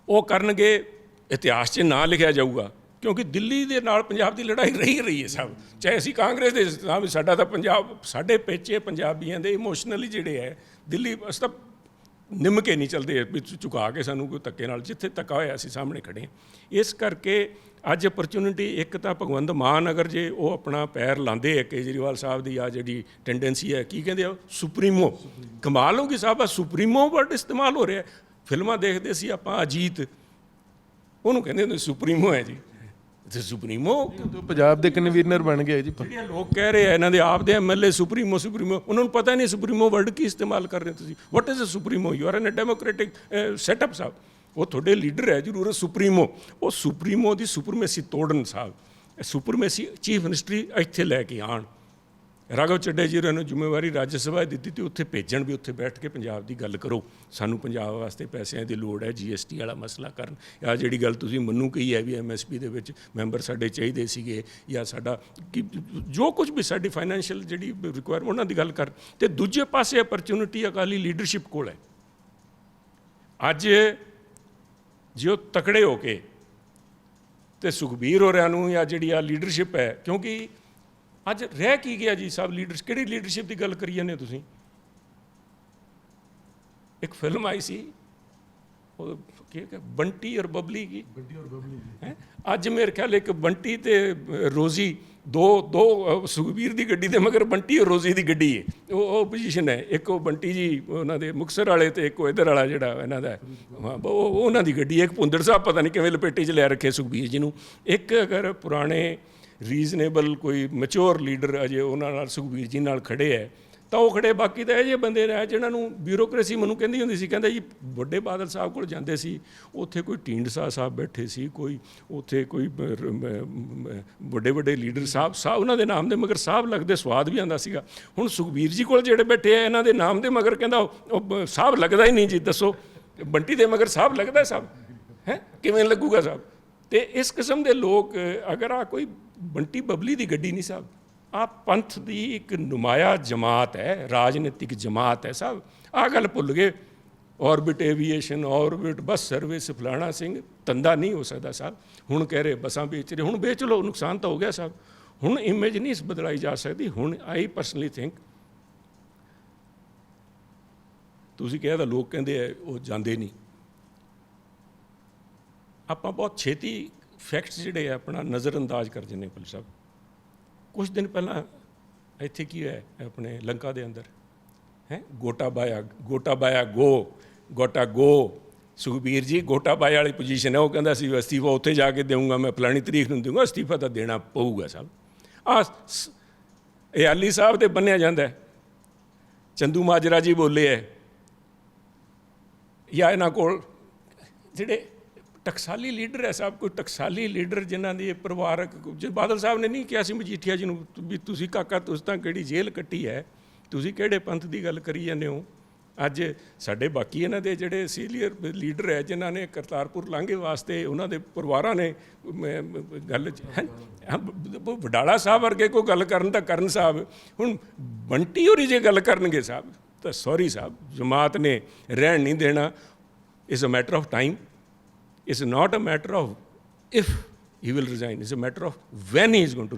ਉਹ ਕਰਨਗੇ ਇਤਿਹਾਸ 'ਚ ਨਾਂ ਲਿਖਿਆ ਜਾਊਗਾ। ਕਿਉਂਕਿ ਦਿੱਲੀ ਦੇ ਨਾਲ ਪੰਜਾਬ ਦੀ ਲੜਾਈ ਰਹੀ ਹੈ ਸਾਹਿਬ, ਚਾਹੇ ਅਸੀਂ ਕਾਂਗਰਸ ਦੇ ਨਾਮ। ਸਾਡਾ ਤਾਂ ਪੰਜਾਬ ਸਾਡੇ ਪੇਚੇ ਪੰਜਾਬੀਆਂ ਦੇ ਇਮੋਸ਼ਨਲੀ ਜਿਹੜੇ ਹੈ ਦਿੱਲੀ ਅਸ ਤਾਂ ਨਿੰਮ ਕੇ ਨਹੀਂ ਚੱਲਦੇ ਵਿੱਚ ਝੁਕਾ ਕੇ ਸਾਨੂੰ ਕੋਈ ਧੱਕੇ ਨਾਲ, ਜਿੱਥੇ ਧੱਕਾ ਹੋਇਆ ਅਸੀਂ ਸਾਹਮਣੇ ਖੜੇ ਹਾਂ। ਇਸ ਕਰਕੇ ਅੱਜ ਅਪਰਚੁਨਿਟੀ ਇੱਕ ਤਾਂ ਭਗਵੰਤ ਮਾਨ ਅਗਰ ਜੇ ਉਹ ਆਪਣਾ ਪੈਰ ਲਾਉਂਦੇ ਹੈ ਕੇਜਰੀਵਾਲ ਸਾਹਿਬ ਦੀ ਆ ਜਿਹੜੀ ਟੈਂਡੈਂਸੀ ਹੈ, ਕੀ ਕਹਿੰਦੇ ਆ ਸੁਪਰੀਮੋ, ਕਮਾਲ ਹੋ ਗਈ ਸਾਹਿਬ। ਆ ਸੁਪਰੀਮੋ ਵਰਡ ਇਸਤੇਮਾਲ ਹੋ ਰਿਹਾ। ਫਿਲਮਾਂ ਦੇਖਦੇ ਸੀ ਆਪਾਂ ਅਜੀਤ, ਉਹਨੂੰ ਕਹਿੰਦੇ ਹੁੰਦੇ ਸੁਪਰੀਮੋ ਹੈ ਜੀ, ਤੇ ਸੁਪਰੀਮੋ ਪੰਜਾਬ ਦੇ ਕਨਵੀਨਰ ਬਣ ਗਏ ਜੀ। ਜਿਹੜੇ ਲੋਕ ਕਹਿ ਰਹੇ ਆ ਇਹਨਾਂ ਦੇ ਆਪ ਦੇ ਐਮਐਲਏ ਸੁਪਰੀਮੋ, ਉਹਨਾਂ ਨੂੰ ਪਤਾ ਨਹੀਂ ਸੁਪਰੀਮੋ ਵਰਡ ਕੀ ਇਸਤੇਮਾਲ ਕਰ ਰਹੇ ਤੁਸੀਂ। What is a supremo? You are in a democratic setup ਸਾਹਿਬ। ਉਹ ਤੁਹਾਡੇ ਲੀਡਰ ਹੈ ਜ਼ਰੂਰ ਸੁਪਰੀਮੋ, ਉਹ ਸੁਪਰੀਮੋ ਦੀ ਸੁਪਰਮੇਸੀ ਤੋੜਨ ਸਾਹਿਬ। ਸੁਪਰਮੇਸੀ ਚੀਫ ਮਿਨਿਸਟਰੀ ਇੱਥੇ ਲੈ ਕੇ ਆਉਣ। ਰਾਘਵ ਚੱਡਾ ਜੀ ਨੂੰ ਜ਼ਿੰਮੇਵਾਰੀ ਰਾਜ ਸਭਾ ਦਿੱਤੀ ਤੇ ਉੱਥੇ ਭੇਜਣ ਵੀ ਉੱਥੇ ਬੈਠ ਕੇ ਪੰਜਾਬ ਦੀ ਗੱਲ ਕਰੋ। ਸਾਨੂੰ ਪੰਜਾਬ ਵਾਸਤੇ ਪੈਸਿਆਂ ਦੀ ਲੋੜ ਹੈ, GST ਵਾਲਾ ਮਸਲਾ ਕਰਨ। ਜਾਂ ਜਿਹੜੀ ਗੱਲ ਤੁਸੀਂ ਮੈਨੂੰ ਕਹੀ ਹੈ ਵੀ MSP ਦੇ ਵਿੱਚ ਮੈਂਬਰ ਸਾਡੇ ਚਾਹੀਦੇ ਸੀਗੇ, ਜਾਂ ਸਾਡਾ ਜੋ ਕੁਝ ਵੀ ਸਾਡੀ ਫਾਈਨੈਂਸ਼ੀਅਲ ਜਿਹੜੀ ਰਿਕੁਆਇਰਮੈਂਟ ਉਹਨਾਂ ਦੀ ਗੱਲ ਕਰ। ਤੇ ਦੂਜੇ ਪਾਸੇ ਅਪਰਚੁਨਿਟੀ ਅਕਾਲੀ ਲੀਡਰਸ਼ਿਪ ਕੋਲ ਹੈ। ਅੱਜ ਜੇ ਉਹ ਤਕੜੇ ਹੋ ਕੇ ਤੇ ਸੁਖਬੀਰ ਹੋਰਾਂ ਨੂੰ ਜਾਂ ਜਿਹੜੀ ਆ ਲੀਡਰਸ਼ਿਪ ਹੈ, ਕਿਉਂਕਿ ਅੱਜ ਰਹਿ ਕੀ ਗਿਆ ਜੀ ਸਾਹਿਬ ਲੀਡਰਸ਼ਿਪ? ਕਿਹੜੀ ਲੀਡਰਸ਼ਿਪ ਦੀ ਗੱਲ ਕਰੀ ਜਾਂਦੇ ਤੁਸੀਂ? ਇੱਕ ਫਿਲਮ ਆਈ ਸੀ, ਉਹ ਕੀ ਬੰਟੀ ਔਰ ਬਬਲੀ ਕੀ ਹੈਂ? ਅੱਜ ਮੇਰੇ ਖਿਆਲ ਇੱਕ ਬੰਟੀ ਤੇ ਰੋਜ਼ੀ ਦੋ ਸੁਖਬੀਰ ਦੀ ਗੱਡੀ ਦੇ ਮਗਰ ਬੰਟੀ ਔਰ ਰੋਜ਼ੀ ਦੀ ਗੱਡੀ ਹੈ, ਉਹ ਪੋਜੀਸ਼ਨ ਹੈ। ਇੱਕ ਉਹ ਬੰਟੀ ਜੀ ਉਹਨਾਂ ਦੇ ਮੁਕਤਸਰ ਵਾਲੇ ਤੇ ਇੱਕ ਉਹ ਇੱਧਰ ਵਾਲਾ ਜਿਹੜਾ ਇਹਨਾਂ ਦਾ ਹਾਂ, ਉਹ ਉਹਨਾਂ ਦੀ ਗੱਡੀ ਹੈ। ਇੱਕ ਭੁੰਦੜ ਸਾਹਿਬ ਪਤਾ ਨਹੀਂ ਕਿਵੇਂ ਲਪੇਟੇ 'ਚ ਲੈ ਰੱਖੇ ਸੁਖਬੀਰ ਜੀ ਨੂੰ। ਇੱਕ ਅਗਰ ਪੁਰਾਣੇ ਰੀਜ਼ਨੇਬਲ ਕੋਈ ਮੈਚੋਰ ਲੀਡਰ ਅਜੇ ਉਹਨਾਂ ਨਾਲ ਸੁਖਬੀਰ ਜੀ ਨਾਲ ਖੜੇ ਹੈ ਤਾਂ ਉਹ ਖੜੇ, ਬਾਕੀ ਤਾਂ ਇਹ ਜਿਹੇ ਬੰਦੇ ਨੇ ਜਿਨ੍ਹਾਂ ਨੂੰ ਬਿਊਰੋਕ੍ਰੇਸੀ ਮੈਨੂੰ ਕਹਿੰਦੀ ਹੁੰਦੀ ਸੀ, ਕਹਿੰਦਾ ਜੀ ਵੱਡੇ ਬਾਦਲ ਸਾਹਿਬ ਕੋਲ ਜਾਂਦੇ ਸੀ, ਉੱਥੇ ਕੋਈ ਢੀਂਡਸਾ ਸਾਹਿਬ ਬੈਠੇ ਸੀ, ਕੋਈ ਉੱਥੇ ਕੋਈ ਵੱਡੇ ਲੀਡਰ ਸਾਹਿਬ ਉਹਨਾਂ ਦੇ ਨਾਮ ਦੇ ਮਗਰ ਸਾਹਿਬ ਲੱਗਦੇ, ਸਵਾਦ ਵੀ ਆਉਂਦਾ ਸੀਗਾ। ਹੁਣ ਸੁਖਬੀਰ ਜੀ ਕੋਲ ਜਿਹੜੇ ਬੈਠੇ ਆ ਇਹਨਾਂ ਦੇ ਨਾਮ ਦੇ ਮਗਰ ਕਹਿੰਦਾ ਉਹ ਸਾਹਿਬ ਲੱਗਦਾ ਹੀ ਨਹੀਂ ਜੀ। ਦੱਸੋ ਬੰਟੀ ਦੇ ਮਗਰ ਸਾਹਿਬ ਲੱਗਦਾ ਸਾਹਿਬ ਹੈ ਕਿਵੇਂ ਲੱਗੂਗਾ ਸਾਹਿਬ? ਤੇ ਇਸ ਕਿਸਮ ਦੇ ਲੋਕ ਅਗਰ ਆ ਕੋਈ ਬੰਟੀ ਬਬਲੀ ਦੀ ਗੱਡੀ ਨਹੀਂ ਸਾਹਿਬ, ਆ ਪੰਥ ਦੀ ਇੱਕ ਨੁਮਾਇਆ ਜਮਾਤ ਹੈ, ਰਾਜਨੀਤਿਕ ਜਮਾਤ ਹੈ ਸਾਹਿਬ। ਆਹ ਗੱਲ ਭੁੱਲ ਗਏ। Orbit aviation, orbit bus service, ਫਲਾਣਾ ਸਿੰਘ ਧੰਦਾ ਨਹੀਂ ਹੋ ਸਕਦਾ ਸਾਹਿਬ। ਹੁਣ ਕਹਿ ਰਹੇ ਬੱਸਾਂ ਵੇਚ ਰਹੇ, ਹੁਣ ਵੇਚ ਲਓ, ਨੁਕਸਾਨ ਤਾਂ ਹੋ ਗਿਆ ਸਾਹਿਬ। ਹੁਣ ਇਮੇਜ ਨਹੀਂ ਇਸ ਬਦਲਾਈ ਜਾ ਸਕਦੀ। ਹੁਣ ਆਈ ਪਰਸਨਲੀ ਥਿੰਕ, ਤੁਸੀਂ ਕਿਹਾ ਤਾਂ ਲੋਕ ਕਹਿੰਦੇ ਆ ਉਹ ਜਾਂਦੇ ਨਹੀਂ, ਆਪਾਂ ਬਹੁਤ ਛੇਤੀ ਫੈਕਟਸ ਜਿਹੜੇ ਆ ਆਪਣਾ ਨਜ਼ਰ ਅੰਦਾਜ਼ ਕਰ ਦਿੰਦੇ ਪੁਲਿਸ ਸਾਹਿਬ। ਕੁਛ ਦਿਨ ਪਹਿਲਾਂ ਇੱਥੇ ਕੀ ਹੋਇਆ ਆਪਣੇ ਲੰਕਾ ਦੇ ਅੰਦਰ ਹੈ, ਗੋਟਾ ਬਾਇਆ ਗੋ ਸੁਖਬੀਰ ਜੀ ਗੋਟਾ ਬਾਇਆ ਵਾਲੀ ਪੋਜੀਸ਼ਨ ਹੈ। ਉਹ ਕਹਿੰਦਾ ਸੀ ਅਸਤੀਫਾ ਉੱਥੇ ਜਾ ਕੇ ਦੇਊਂਗਾ, ਮੈਂ ਫਲਾਣੀ ਤਰੀਕ ਨੂੰ ਦੇਊਂਗਾ, ਅਸਤੀਫਾ ਤਾਂ ਦੇਣਾ ਪਊਗਾ ਸਾਹਿਬ। ਇਹ ਆਲੀ ਸਾਹਿਬ ਤੇ ਬੰਨਿਆ ਜਾਂਦਾ, ਚੰਦੂ ਮਾਜਰਾ ਜੀ ਬੋਲੇ ਹੈ, ਜਾਂ ਇਹਨਾਂ ਕੋਲ ਜਿਹੜੇ ਟਕਸਾਲੀ ਲੀਡਰ ਹੈ ਸਾਹਿਬ, ਕੋਈ ਟਕਸਾਲੀ ਲੀਡਰ ਜਿਨ੍ਹਾਂ ਦੀ ਪਰਿਵਾਰਕ, ਬਾਦਲ ਸਾਹਿਬ ਨੇ ਨਹੀਂ ਕਿਹਾ ਸੀ ਮਜੀਠੀਆ ਜੀ ਨੂੰ ਵੀ ਤੁਸੀਂ ਕਾਕਾ ਤੁਸੀਂ ਤਾਂ ਕਿਹੜੀ ਜੇਲ੍ਹ ਕੱਟੀ ਹੈ, ਤੁਸੀਂ ਕਿਹੜੇ ਪੰਥ ਦੀ ਗੱਲ ਕਰੀ ਜਾਂਦੇ ਹੋ। ਅੱਜ ਸਾਡੇ ਬਾਕੀ ਇਹਨਾਂ ਦੇ ਜਿਹੜੇ ਸੀਨੀਅਰ ਲੀਡਰ ਹੈ ਜਿਨ੍ਹਾਂ ਨੇ ਕਰਤਾਰਪੁਰ ਲਾਂਘੇ ਵਾਸਤੇ ਉਹਨਾਂ ਦੇ ਪਰਿਵਾਰਾਂ ਨੇ ਗੱਲ ਵਡਾਲਾ ਸਾਹਿਬ ਵਰਗੇ ਕੋਈ ਗੱਲ ਕਰਨ ਤਾਂ ਕਰਨ ਸਾਹਿਬ। ਹੁਣ ਬੰਟੀ ਹੋਰੀ ਜੇ ਗੱਲ ਕਰਨਗੇ ਸਾਹਿਬ ਤਾਂ ਸੌਰੀ ਸਾਹਿਬ, ਜਮਾਤ ਨੇ ਰਹਿਣ ਨਹੀਂ ਦੇਣਾ। Is a matter of time, it's not a matter of if he will resign, it's a matter of when he is going to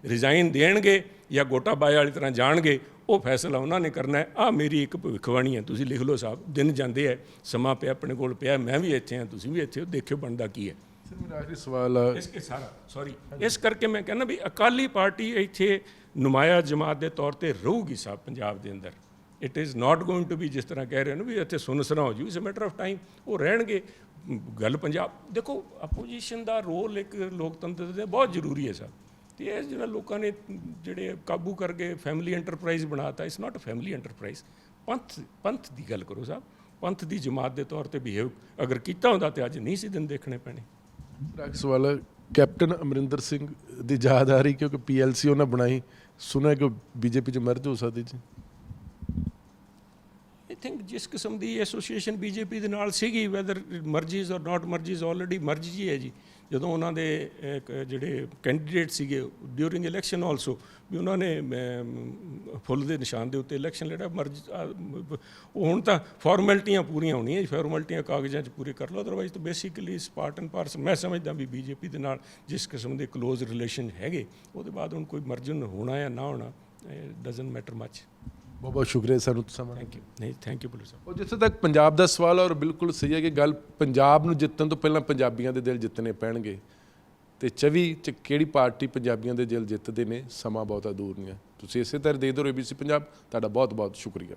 resign ਦੇਣਗੇ ਜਾਂ ਗੋਟਾ ਬਾਇਆ ਵਾਲੀ ਤਰ੍ਹਾਂ ਜਾਣਗੇ, ਉਹ ਫੈਸਲਾ ਉਹਨਾਂ ਨੇ ਕਰਨਾ ਹੈ। ਆਹ ਮੇਰੀ ਇੱਕ ਭਵਿੱਖਬਾਣੀ ਹੈ, ਤੁਸੀਂ ਲਿਖ ਲਓ ਸਾਹਿਬ। ਦਿਨ ਜਾਂਦੇ ਹੈ, ਸਮਾਂ ਪਿਆ ਆਪਣੇ ਕੋਲ ਪਿਆ, ਮੈਂ ਵੀ ਇੱਥੇ ਹਾਂ, ਤੁਸੀਂ ਵੀ ਇੱਥੇ ਹੋ, ਦੇਖਿਓ ਬਣਦਾ ਕੀ ਹੈ। ਸਰ ਮੇਰਾ ਆਖਰੀ ਸਵਾਲ ਇਸ ਕਰਕੇ ਮੈਂ ਕਹਿੰਦਾ ਵੀ ਅਕਾਲੀ ਪਾਰਟੀ ਇੱਥੇ ਨੁਮਾਇਆ ਜਮਾਤ ਦੇ ਤੌਰ ਤੇ ਰਹੂਗੀ ਸਾਹਿਬ ਪੰਜਾਬ ਦੇ ਅੰਦਰ। It is not going to be ਜਿਸ ਤਰ੍ਹਾਂ ਕਹਿ ਰਹੇ ਨੇ ਵੀ ਇੱਥੇ ਸੁਨਸਨਾ ਹੋ ਜੂ, it's a matter of time, ਉਹ ਰਹਿਣਗੇ। ਗੱਲ ਪੰਜਾਬ ਦੇਖੋ, ਅਪੋਜੀਸ਼ਨ ਦਾ ਰੋਲ ਇੱਕ ਲੋਕਤੰਤਰ ਦੇ ਬਹੁਤ ਜ਼ਰੂਰੀ ਹੈ ਸਾਹਿਬ। ਅਤੇ ਇਹ ਜਿਹੜਾ ਲੋਕਾਂ ਨੇ ਜਿਹੜੇ ਕਾਬੂ ਕਰਕੇ ਫੈਮਿਲੀ ਐਂਟਰਪ੍ਰਾਈਜ਼ ਬਣਾਤਾ, it's not a family enterprise. ਪੰਥ ਦੀ ਗੱਲ ਕਰੋ ਸਾਹਿਬ, ਪੰਥ ਦੀ ਜਮਾਤ ਦੇ ਤੌਰ ਤੇ ਬਿਹੇਵ ਅਗਰ ਕੀਤਾ ਹੁੰਦਾ ਤਾਂ ਅੱਜ ਨਹੀਂ ਸੀ ਦਿਨ ਦੇਖਣੇ ਪੈਣੇ। ਸਵਾਲ ਕੈਪਟਨ ਅਮਰਿੰਦਰ ਸਿੰਘ ਦੀ ਯਾਦ ਆ ਰਹੀ ਕਿਉਂਕਿ PLC ਉਹਨਾਂ ਬਣਾਈ, ਸੁਣਿਆ ਕਿ BJP 'ਚ ਮਰਜ ਹੋ ਸਕਦੀ ਜੀ। ਆਈ ਥਿੰਕ ਜਿਸ ਕਿਸਮ ਦੀ ਐਸੋਸੀਏਸ਼ਨ BJP ਦੇ ਨਾਲ ਸੀਗੀ, ਵੈਦਰ ਮਰਜਿਸ ਔਰ ਨਾਟ ਮਰਜਿਸ, ਆਲਰੇਡੀ ਮਰਜ ਜੀ ਹੈ ਜੀ। ਜਦੋਂ ਉਹਨਾਂ ਦੇ ਜਿਹੜੇ ਕੈਂਡੀਡੇਟ ਸੀਗੇ ਡਿਊਰਿੰਗ ਇਲੈਕਸ਼ਨ ਆਲਸੋ, ਵੀ ਉਹਨਾਂ ਨੇ ਫੁੱਲ ਦੇ ਨਿਸ਼ਾਨ ਦੇ ਉੱਤੇ ਇਲੈਕਸ਼ਨ ਲੜਿਆ, ਮਰਜ ਉਹ ਹੁਣ ਤਾਂ ਫਾਰਮੈਲਿਟੀਆਂ ਪੂਰੀਆਂ ਹੋਣੀਆਂ ਜੀ, ਫਾਰਮੈਲਿਟੀਆਂ ਕਾਗਜ਼ਾਂ 'ਚ ਪੂਰੇ ਕਰ ਲਓ, ਅਦਰਵਾਈਜ਼ ਤਾਂ ਬੇਸਿਕਲੀ ਪਾਰਟ ਐਂਡ ਪਾਰਸਲ। ਮੈਂ ਸਮਝਦਾ ਵੀ BJP ਦੇ ਨਾਲ ਜਿਸ ਕਿਸਮ ਦੇ ਕਲੋਜ਼ ਰਿਲੇਸ਼ਨ ਹੈਗੇ, ਉਹਦੇ ਬਾਅਦ ਹੁਣ ਕੋਈ ਮਰਜਨ ਹੋਣਾ ਜਾਂ ਨਾ ਹੋਣਾ ਡਜ਼ਨਟ ਮੈਟਰ ਮੱਚ। ਬਹੁਤ ਬਹੁਤ ਸ਼ੁਕਰੀਆ ਸਾਨੂੰ ਸਮਾਂ। ਥੈਂਕ ਯੂ ਪੁਲਿਸ ਸਾਹਿਬ। ਉਹ ਜਿੱਥੇ ਤੱਕ ਪੰਜਾਬ ਦਾ ਸਵਾਲ ਔਰ ਬਿਲਕੁਲ ਸਹੀ ਹੈ ਕਿ ਗੱਲ ਪੰਜਾਬ ਨੂੰ ਜਿੱਤਣ ਤੋਂ ਪਹਿਲਾਂ ਪੰਜਾਬੀਆਂ ਦੇ ਦਿਲ ਜਿੱਤਣੇ ਪੈਣਗੇ, ਅਤੇ 24 'ਚ ਕਿਹੜੀ ਪਾਰਟੀ ਪੰਜਾਬੀਆਂ ਦੇ ਦਿਲ ਜਿੱਤਦੇ ਨੇ, ਸਮਾਂ ਬਹੁਤਾ ਦੂਰ ਨਹੀਂ ਹੈ। ਤੁਸੀਂ ਇਸੇ ਤਰ੍ਹਾਂ ਦੇ ਦਿਓ ABC ਪੰਜਾਬ। ਤੁਹਾਡਾ ਬਹੁਤ ਬਹੁਤ ਸ਼ੁਕਰੀਆ।